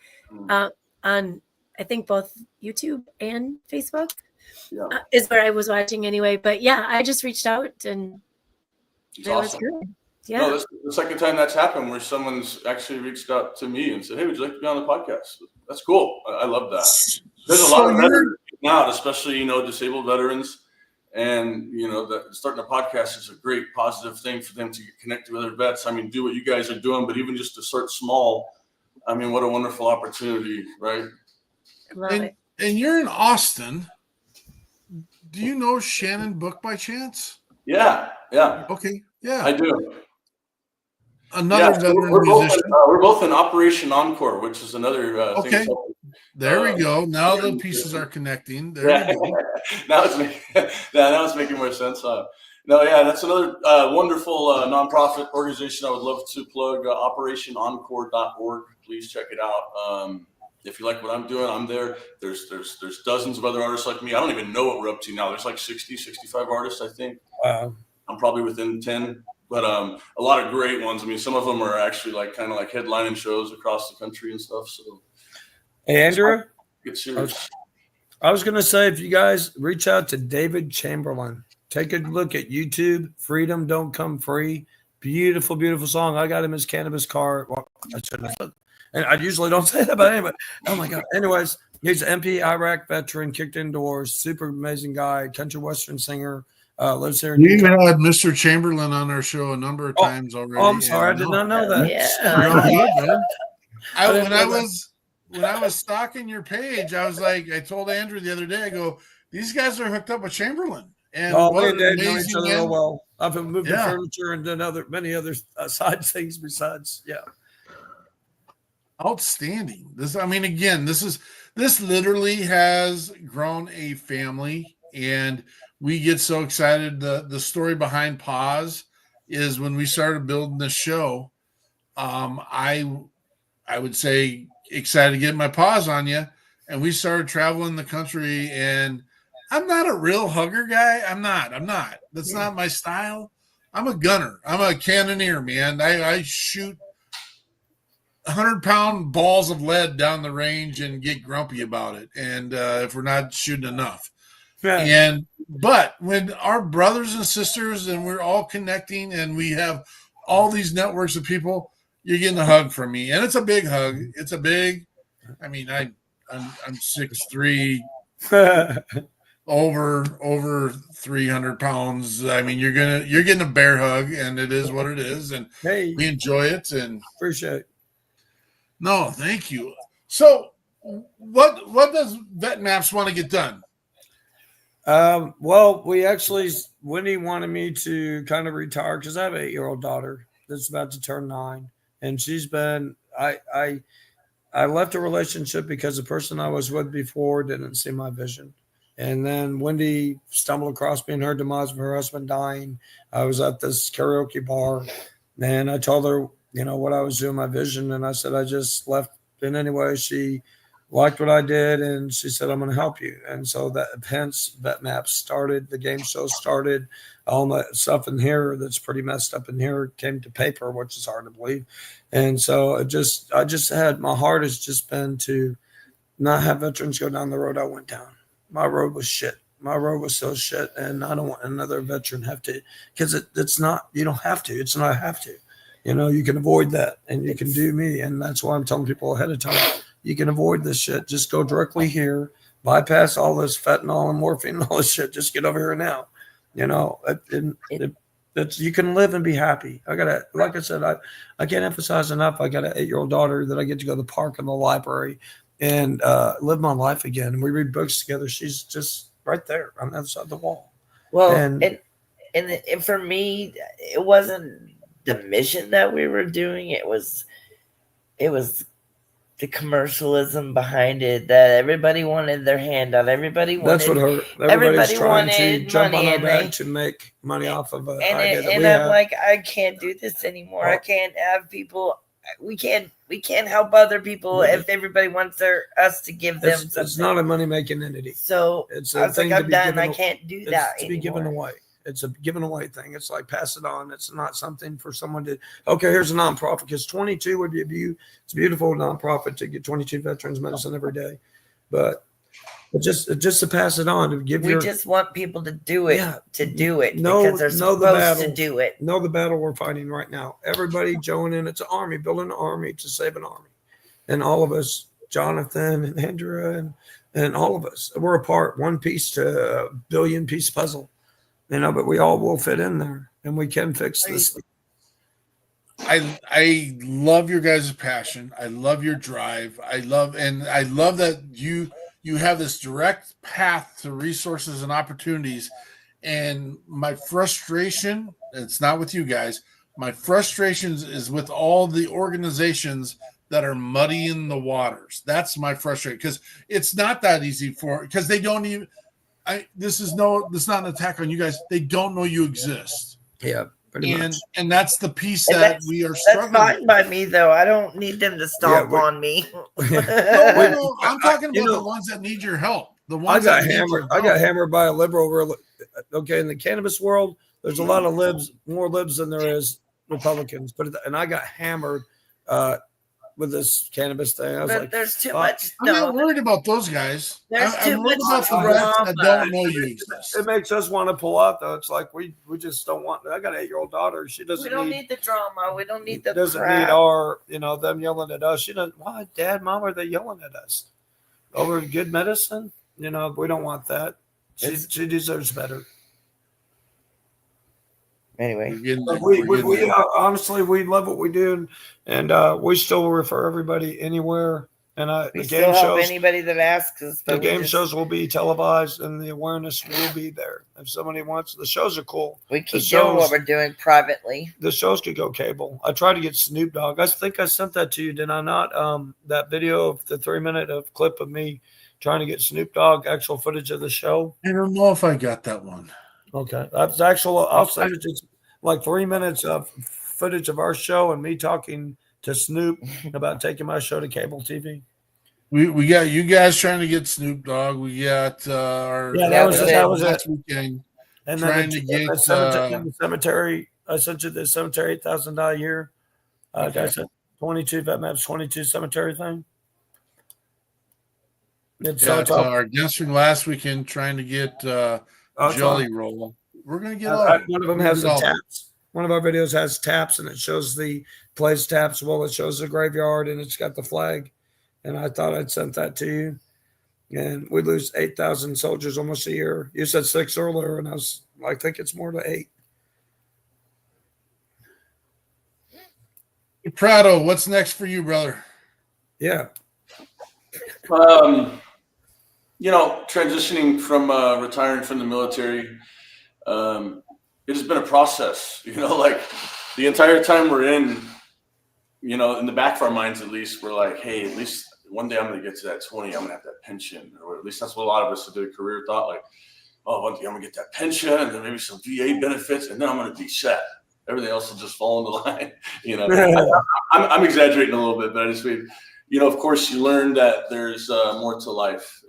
on I think both YouTube and Facebook Yeah. is where I was watching anyway. But yeah, I just reached out and It's it was awesome. good. Yeah. No, this is the second time that's happened where someone's actually reached out to me and said, "Hey, would you like to be on the podcast?" That's cool. I love that. There's a lot of veterans now, especially disabled veterans, and that starting a podcast is a great positive thing for them to get connected with other vets. I mean, do what you guys are doing, but even just to start small, I mean, what a wonderful opportunity, right? Love it. And you're in Austin. Do you know Shannon Book by chance? Yeah. Okay. Yeah. I do. Another veteran musician. We're both in Operation Encore, which is another okay. thing. There we go. Now the pieces are connecting. There we go. now it's making more sense. That's another wonderful nonprofit organization I would love to plug. OperationEncore.org. Please check it out. If you like what I'm doing, I'm there. There's dozens of other artists like me. I don't even know what we're up to now. There's like 60, 65 artists, I think. Wow. I'm probably within 10. But a lot of great ones. I mean, some of them are actually kind of headlining shows across the country and stuff. So, hey, Andrew, get serious. I was going to say, if you guys reach out to David Chamberlain, take a look at YouTube. Freedom Don't Come Free. Beautiful, beautiful song. I got him his cannabis card. Well, I shouldn't have. And I usually don't say that, but anyway. Oh my God. Anyways, he's an MP Iraq veteran, kicked indoors, super amazing guy, country western singer. Lives here. We've had Mr. Chamberlain on our show a number of times already. Oh, I'm sorry, I did not know that. When I was stalking your page, I was like, I told Andrew the other day, I go, these guys are hooked up with Chamberlain. And we and Dave know each other real well. I've moved the furniture and done many other side things besides. Yeah. Outstanding. This literally has grown a family, and we get so excited. The story behind Pause is when we started building this show. I would say excited to get my paws on you, and we started traveling the country. And I'm not a real hugger guy. I'm not. That's not my style. I'm a gunner. I'm a cannoneer, man. I shoot 100-pound balls of lead down the range and get grumpy about it. And if we're not shooting enough. But when our brothers and sisters and we're all connecting and we have all these networks of people, you're getting a hug from me, and it's a big hug. It's a big. I mean, I'm 6'3", over 300 pounds. I mean, you're getting a bear hug, and it is what it is, and we enjoy it and appreciate it. No, thank you. So, what does VetMaps want to get done? Well, Wendy wanted me to kind of retire because I have an 8-year-old daughter that's about to turn 9, and she's been. I left a relationship because the person I was with before didn't see my vision, and then Wendy stumbled across me and her demise of her husband dying. I was at this karaoke bar, and I told her, what I was doing, my vision, and I said I just left. And anyway, she liked what I did, and she said, I'm going to help you. And so hence VetMaps started, the game show started, all that stuff in here that's pretty messed up in here came to paper, which is hard to believe. And so I just had, my heart has just been to not have veterans go down the road I went down. My road was shit. My road was so shit, and I don't want another veteran have to, because it's not, you don't have to. It's not have to. You can avoid that, and you can do me. And that's why I'm telling people ahead of time, you can avoid this shit. Just go directly here, bypass all this fentanyl and morphine and all this shit. Just get over here now. You can live and be happy. Like I said, I can't emphasize enough. I got an 8-year-old daughter that I get to go to the park and the library and live my life again. And we read books together. She's just right there on the other side of the wall. Well, and for me, it wasn't the mission that we were doing. It was the commercialism behind it, that everybody wanted their handout. Everybody wanted. That's what hurt. Everybody's trying to jump on our back to make money off of it. And I'm like, I can't do this anymore. I can't have people. We can't help other people if everybody wants us to give them something. It's not a money making entity. So it's I was like, I'm done. I can't do that to be given away. It's a given away thing. It's like pass it on. It's not something for someone to, okay, here's a nonprofit, because 22 would be it's a beautiful nonprofit to get 22 veterans medicine every day. but just to pass it on, to give We just want people to do it, because they're supposed to do it. Know the battle we're fighting right now. Everybody join in. It's an army, building an army to save an army. And all of us, Jonathan and Andrea and all of us, we're a part, one piece to a billion piece puzzle, but we all will fit in there and we can fix this. I love your guys' passion. I love your drive. I love that you have this direct path to resources and opportunities. And my frustration, it's not with you guys. My frustrations is with all the organizations that are muddying the waters. That's my frustration, because it's not that easy because they don't even. This is not an attack on you guys. They don't know you exist. Yeah. Pretty much. And that's the piece that we are struggling That's fine with. by me, though. I don't need them to stomp on me. No, I'm talking about the ones that need your help. The ones I got hammered by a liberal. Okay, in the cannabis world, there's a lot of more libs than there is Republicans. And I got hammered with this cannabis thing. I was like, there's too much. I'm not worried about those guys. There's too I'm worried much about the rest that drama. don't know you exist. It makes us want to pull out, though. It's like we just don't want. I got an 8-year-old daughter. She doesn't. We don't need the drama. We don't need the doesn't crap. need our them yelling at us. She doesn't. Why, Dad, Mom, are they yelling at us over good medicine? We don't want that. She deserves better. Anyway, we honestly, we love what we do, and we still refer everybody anywhere. And we the still game help shows, anybody that asks us. the game shows will be televised, and the awareness will be there. If somebody wants, the shows are cool. We keep doing what we're doing privately. The shows could go cable. I tried to get Snoop Dogg. I think I sent that to you, did I not? That video of the 3-minute clip of me trying to get Snoop Dogg actual footage of the show. I don't know if I got that one. Okay, that's actual. I'll send it to like 3 minutes of footage of our show and me talking to Snoop about taking my show to cable TV. We got you guys trying to get Snoop Dogg. We got our that was last weekend. And trying then to get the cemetery. I sent you the cemetery $8,000 a year. I said 22 VetMaps 22 cemetery thing. Our guest from last weekend trying to get Jelly Roll. We're gonna get one of them has the taps. One of our videos has taps, and it shows the place taps. Well, it shows the graveyard, and it's got the flag. And I thought I'd sent that to you. And we lose 8,000 soldiers almost a year. You said 6 earlier, and I think it's more to 8. Prado, what's next for you, brother? Yeah. Transitioning from retiring from the military, it has been a process. Like the entire time we're in the back of our minds, at least, we're like, hey, at least one day I'm going to get to that 20. I'm going to have that pension, or at least that's what a lot of us that did a career thought. Like, oh, one day I'm going to get that pension, and then maybe some VA benefits, and then I'm going to be set. Everything else will just fall into line. I'm exaggerating a little bit, but I just mean, of course, you learn that there's more to life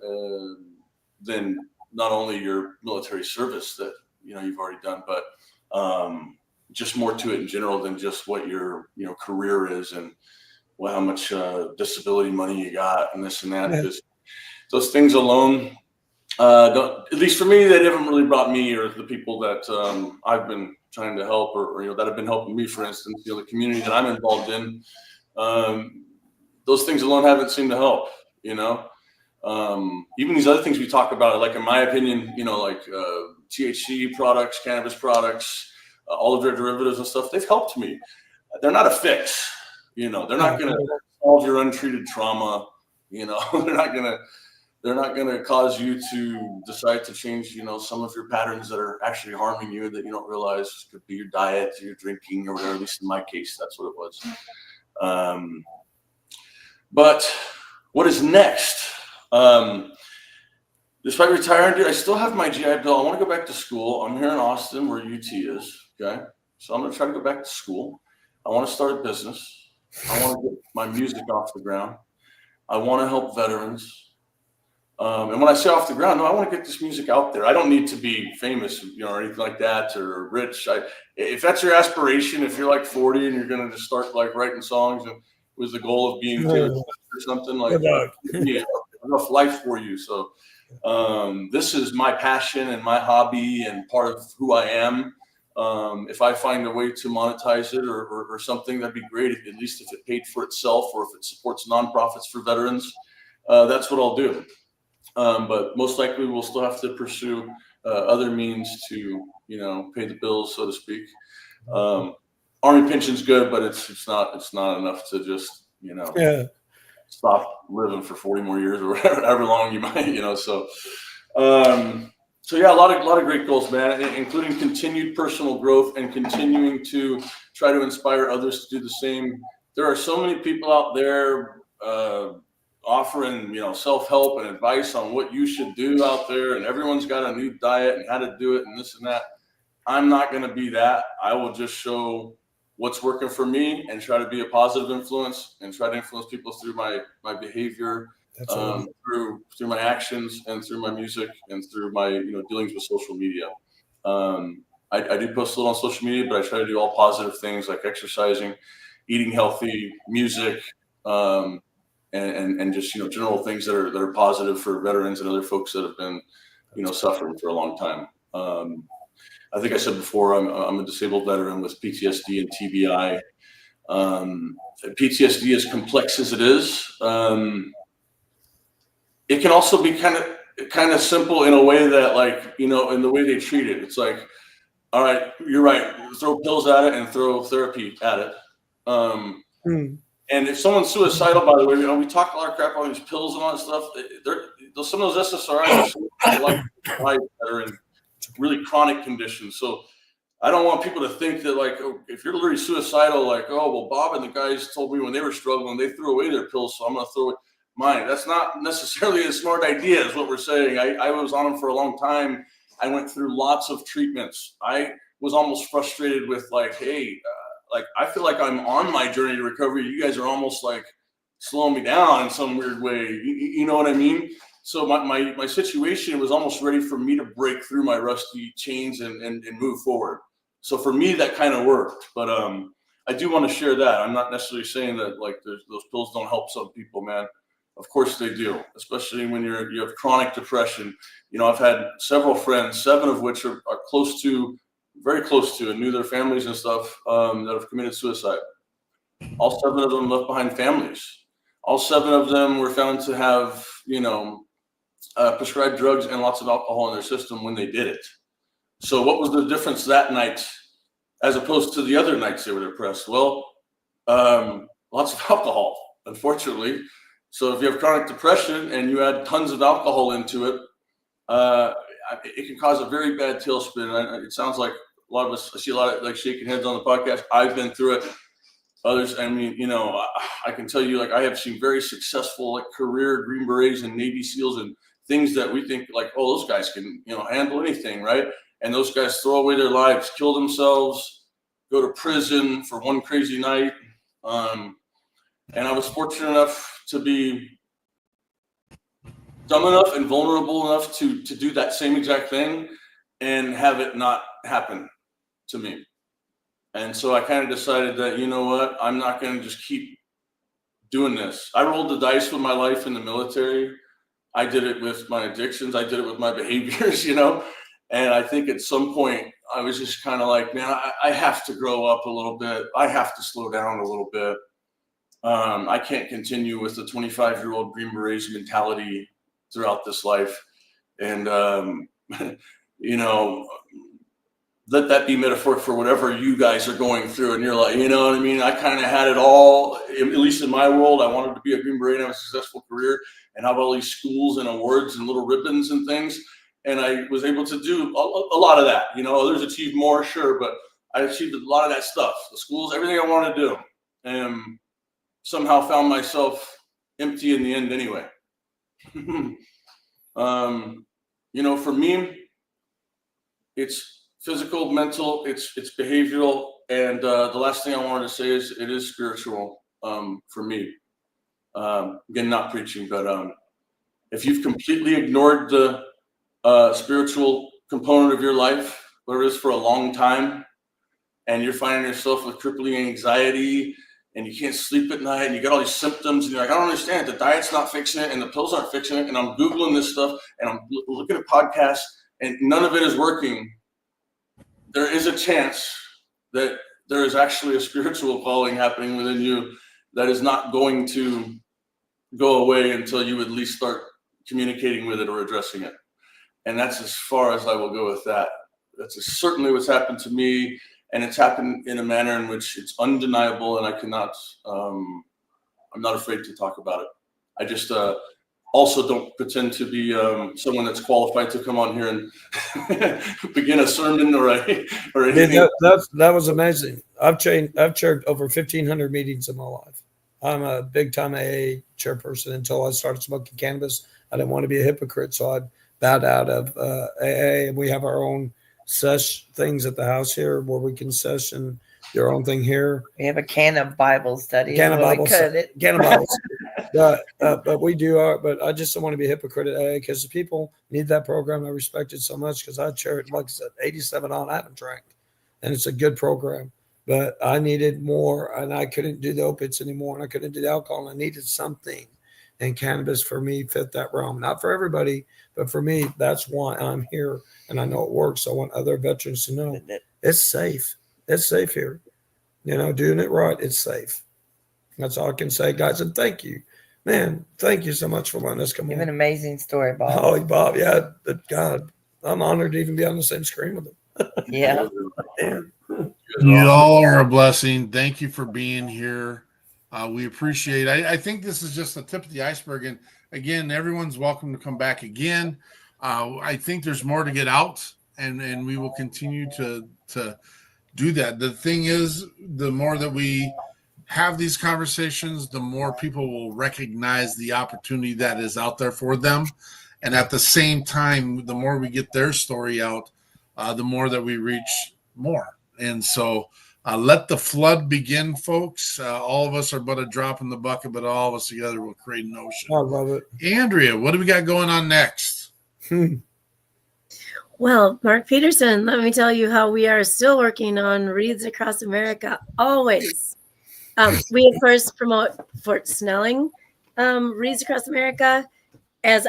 than not only your military service that you've already done, but just more to it in general than just what your career is and how much disability money you got and this and that. Because those things alone, at least for me, they haven't really brought me or the people that I've been trying to help or that have been helping me, for instance, the community that I'm involved in. Those things alone haven't seemed to help, even these other things we talk about, like in my opinion, like THC products, cannabis products, all of their derivatives and stuff, they've helped me. They're not a fix, they're not going to solve your untreated trauma. They're not going to cause you to decide to change, some of your patterns that are actually harming you that you don't realize could be your diet, your drinking, or whatever. At least in my case, that's what it was. But what is next? Despite retiring, dude, I still have my GI Bill. I want to go back to school. I'm here in Austin where UT is. Okay. So I'm going to try to go back to school. I want to start a business. I want to get my music off the ground. I want to help veterans. And when I say off the ground, no, I want to get this music out there. I don't need to be famous, or anything like that, or rich. If that's your aspiration, if you're like 40 and you're going to just start like writing songs and with the goal of being Taylor Swift or something like that, yeah, rough life for you. So this is my passion and my hobby and part of who I am. If I find a way to monetize it or something, that'd be great. At least if it paid for itself or if it supports nonprofits for veterans, that's what I'll do. But most likely we'll still have to pursue other means to, pay the bills, so to speak. Army pension's good, but it's not enough to just, stop living for 40 more years or however long you might, So yeah, a lot of great goals, man, including continued personal growth and continuing to try to inspire others to do the same. There are so many people out there offering, self-help and advice on what you should do out there, and everyone's got a new diet and how to do it and this and that. I'm not going to be that. I will just show what's working for me and try to be a positive influence and try to influence people through my behavior, through my actions and through my music and through my dealings with social media. I do post a little on social media, but I try to do all positive things like exercising, eating healthy, music, and just general things that are positive for veterans and other folks that have been suffering for a long time. I think I said before, I'm a disabled veteran with PTSD and TBI. PTSD, as complex as it is, it can also be kind of simple in a way that, in the way they treat it. It's like, all right, you're right, throw pills at it and throw therapy at it. And if someone's suicidal, by the way, we talk a lot of crap about these pills and all that stuff. Some of those SSRIs are that are in really chronic conditions. So I don't want people to think that if you're literally suicidal, Bob and the guys told me when they were struggling, they threw away their pills, so I'm going to throw mine. That's not necessarily a smart idea, is what we're saying. I was on them for a long time. I went through lots of treatments. I was almost frustrated with hey, I feel like I'm on my journey to recovery. You guys are almost slowing me down in some weird way. You know what I mean? So my situation was almost ready for me to break through my rusty chains and move forward. So for me, that kind of worked. But I do want to share that. I'm not necessarily saying that those pills don't help some people, man. Of course they do, especially when you have chronic depression. I've had several friends, 7 of which are very close to, and knew their families and stuff, that have committed suicide. All 7 of them left behind families. All 7 of them were found to have, prescribed drugs and lots of alcohol in their system when they did it. So what was the difference that night as opposed to the other nights they were depressed? Well, lots of alcohol, unfortunately. So if you have chronic depression and you add tons of alcohol into it, it can cause a very bad tailspin. It sounds like a lot of us, I see a lot of shaking heads on the podcast. I've been through it. Others, I can tell you, I have seen very successful career Green Berets and Navy SEALs and things that we think those guys can, handle anything, right? And those guys throw away their lives, kill themselves, go to prison for one crazy night. And I was fortunate enough to be dumb enough and vulnerable enough to do that same exact thing and have it not happen to me. And so I kind of decided that, you know what, I'm not going to just keep doing this. I rolled the dice with my life in the military. I did it with my addictions. I did it with my behaviors, and I think at some point I was just kind of man, I have to grow up a little bit. I have to slow down a little bit. I can't continue with the 25-year-old Green Berets mentality throughout this life. And, let that be metaphoric for whatever you guys are going through. And you're you know what I mean? I kind of had it all, at least in my world. I wanted to be a Green Beret and have a successful career and have all these schools and awards and little ribbons and things. And I was able to do a lot of that. Others achieved more, sure, but I achieved a lot of that stuff. The schools, everything I wanted to do. And somehow found myself empty in the end anyway. For me, it's physical, mental, it's behavioral, and the last thing I wanted to say is it is spiritual for me. Again, not preaching, but if you've completely ignored the spiritual component of your life, whether it's for a long time, and you're finding yourself with crippling anxiety and you can't sleep at night and you got all these symptoms and you're like, I don't understand. The diet's not fixing it and the pills aren't fixing it. And I'm Googling this stuff and I'm looking at podcasts and none of it is working. There is a chance that there is actually a spiritual calling happening within you that is not going to go away until you at least start communicating with it or addressing it. And that's as far as I will go with that. That's certainly what's happened to me. And it's happened in a manner in which it's undeniable, and I cannot, I'm not afraid to talk about it. I just also don't pretend to be someone that's qualified to come on here and begin a sermon or anything. That was amazing. I've chaired over 1,500 meetings in my life. I'm a big time AA chairperson until I started smoking cannabis. I didn't want to be a hypocrite, so I bowed out of AA, and we have our own sesh things at the house here where we can sesh and do our own thing here. We have a can of Bible study. Can of Bible study. But we do our, but I just don't want to be a hypocrite at AA because the people need that program. I respect it so much because I chair it, like I said, 87 on, I haven't drank. And it's a good program. But I needed more, and I couldn't do the opiates anymore, and I couldn't do the alcohol. And I needed something. And cannabis for me fit that realm. Not for everybody, but for me, that's why I'm here. And I know it works. So I want other veterans to know it's safe. It's safe here. You know, doing it right, it's safe. That's all I can say, guys. And thank you. Man, thank you so much for letting us come on. You have an amazing story, Bob. Oh, Bob, yeah. But God, I'm honored to even be on the same screen with him. Yeah. You all are a blessing. Thank you for being here. We appreciate it. I think this is just the tip of the iceberg. And again, everyone's welcome to come back again. I think there's more to get out, and we will continue to do that. The thing is, the more that we have these conversations, the more people will recognize the opportunity that is out there for them. And at the same time, the more we get their story out, the more that we reach more. And so let the flood begin, folks. All of us are but a drop in the bucket, but all of us together will create an ocean. I love it. Andrea, what do we got going on next? Well, Mark Peterson, let me tell you how we are still working on Reads Across America, always. We, of course, promote Fort Snelling Reads Across America as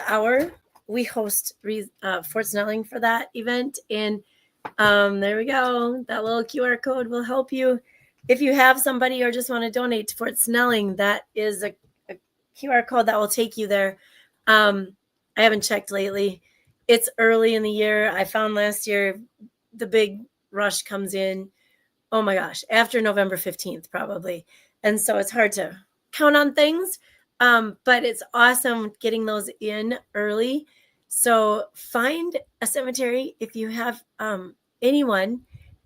we host Fort Snelling for that event. And there we go. That little QR code will help you. If you have somebody or just want to donate to Fort Snelling, that is a QR code that will take you there. I haven't checked lately. It's early in the year. I found last year the big rush comes in, oh my gosh, after November 15th, probably. And so it's hard to count on things, but it's awesome getting those in early. So find a cemetery. If you have anyone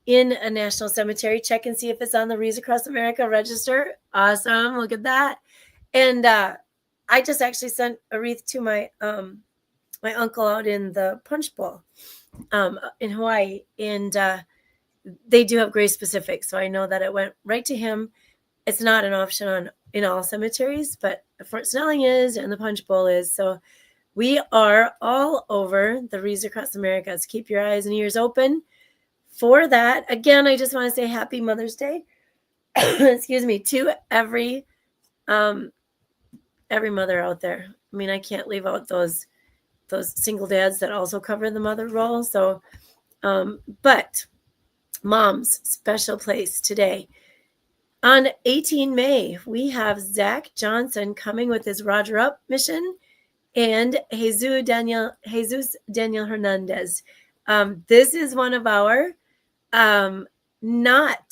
in a national cemetery, check and see if it's on the Reads Across America register. Awesome. Look at that. And I just actually sent a wreath to my my uncle out in the Punch Bowl in Hawaii. And they do have grave specific. So I know that it went right to him. It's not an option in all cemeteries, but Fort Snelling is and the Punch Bowl is. So we are all over the Reads Across America. So keep your eyes and ears open for that. Again, I just want to say happy Mother's Day. Excuse me, to every mother out there. I mean, I can't leave out those single dads that also cover the mother role. So, but mom's special place today. On 18 May, we have Zach Johnson coming with his Roger Up mission and Jesus Daniel Hernandez. This is one of our nobody's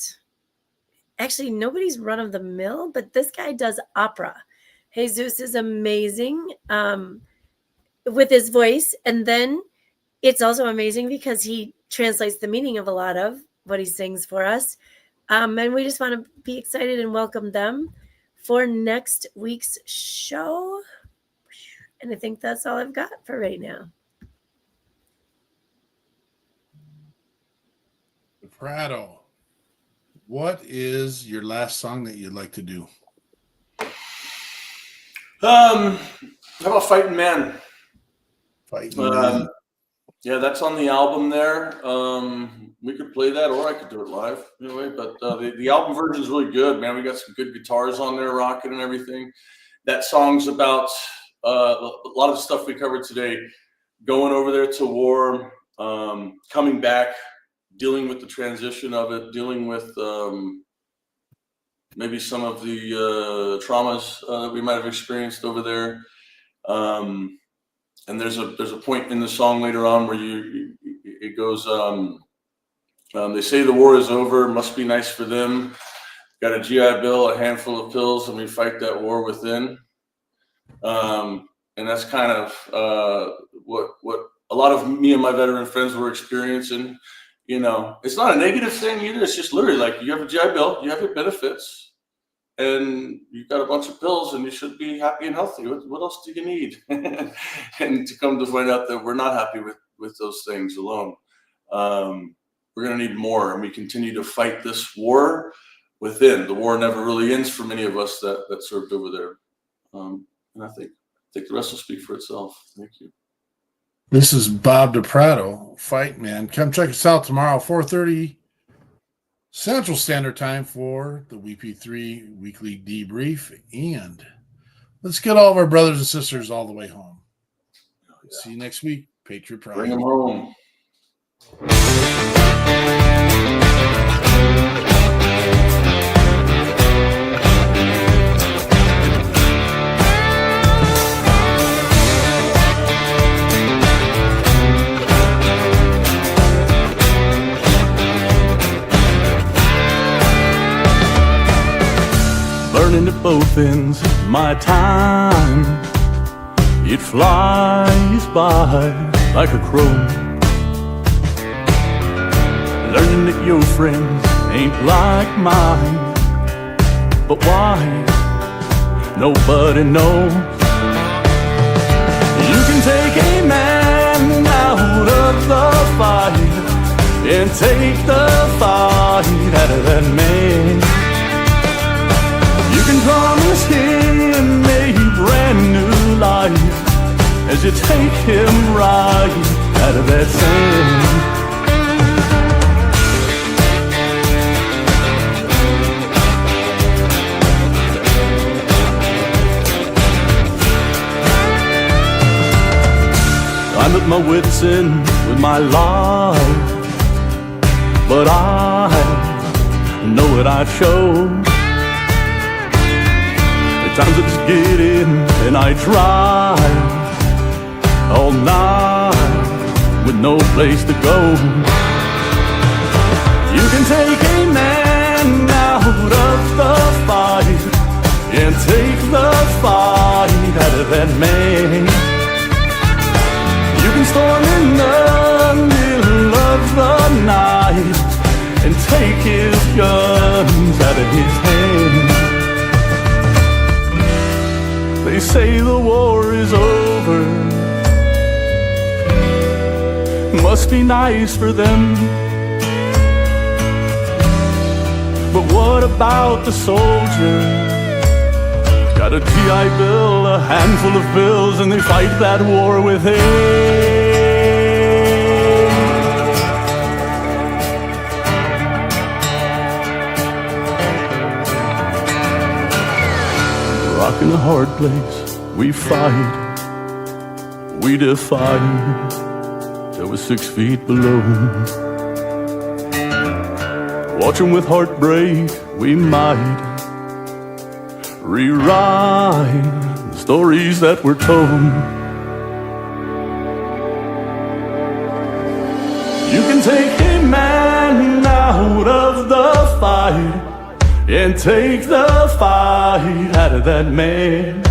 run of the mill, but this guy does opera. Jesus is amazing with his voice. And then it's also amazing because he translates the meaning of a lot of what he sings for us. And we just want to be excited and welcome them for next week's show. And I think that's all I've got for right now. Prado, what is your last song that you'd like to do? How about Fighting Man? Fighting Man. Yeah, that's on the album there. We could play that, or I could do it live anyway. But the album version is really good, man. We got some good guitars on there, rocking and everything. That song's about a lot of the stuff we covered today, going over there to war, coming back, dealing with the transition of it, dealing with maybe some of the traumas that we might have experienced over there. And there's a point in the song later on where it goes, they say the war is over, must be nice for them. Got a GI Bill, a handful of pills, and we fight that war within. And that's kind of what a lot of me and my veteran friends were experiencing. You know, it's not a negative thing either. It's just literally like you have a GI Bill, you have your benefits, and you've got a bunch of pills, and you should be happy and healthy. What else do you need? And to come to find out that we're not happy with those things alone. We're going to need more, and we continue to fight this war within. The war never really ends for many of us that served over there. And I think the rest will speak for itself. Thank you. This is Bob DePrato, Fight Man. Come check us out tomorrow, 4:30 Central Standard Time for the WP3 Weekly Debrief. And let's get all of our brothers and sisters all the way home. Yeah. See you next week. Patriot Pride. Bring them home. Burning at both ends of my time, it flies by like a crow. Learning that your friends ain't like mine, but why? Nobody knows. You can take a man out of the fight and take the fight out of that man. You can promise him a brand new life as you take him right out of that sand. I'm at my wits' end with my life, but I know what I chose. Times I just get in and I drive all night with no place to go. You can take a man out of the fight and take the fight out of that man. You can storm in the middle of the night and take his guns out of his hand. They say the war is over, must be nice for them. But what about the soldier? Got a GI Bill, a handful of pills, and they fight that war with him. Rock in a hard place, we fight, we defy, till we're 6 feet below. Watching with heartbreak, we might rewrite the stories that were told. You can take a man out of the fight and take the fight out of that man.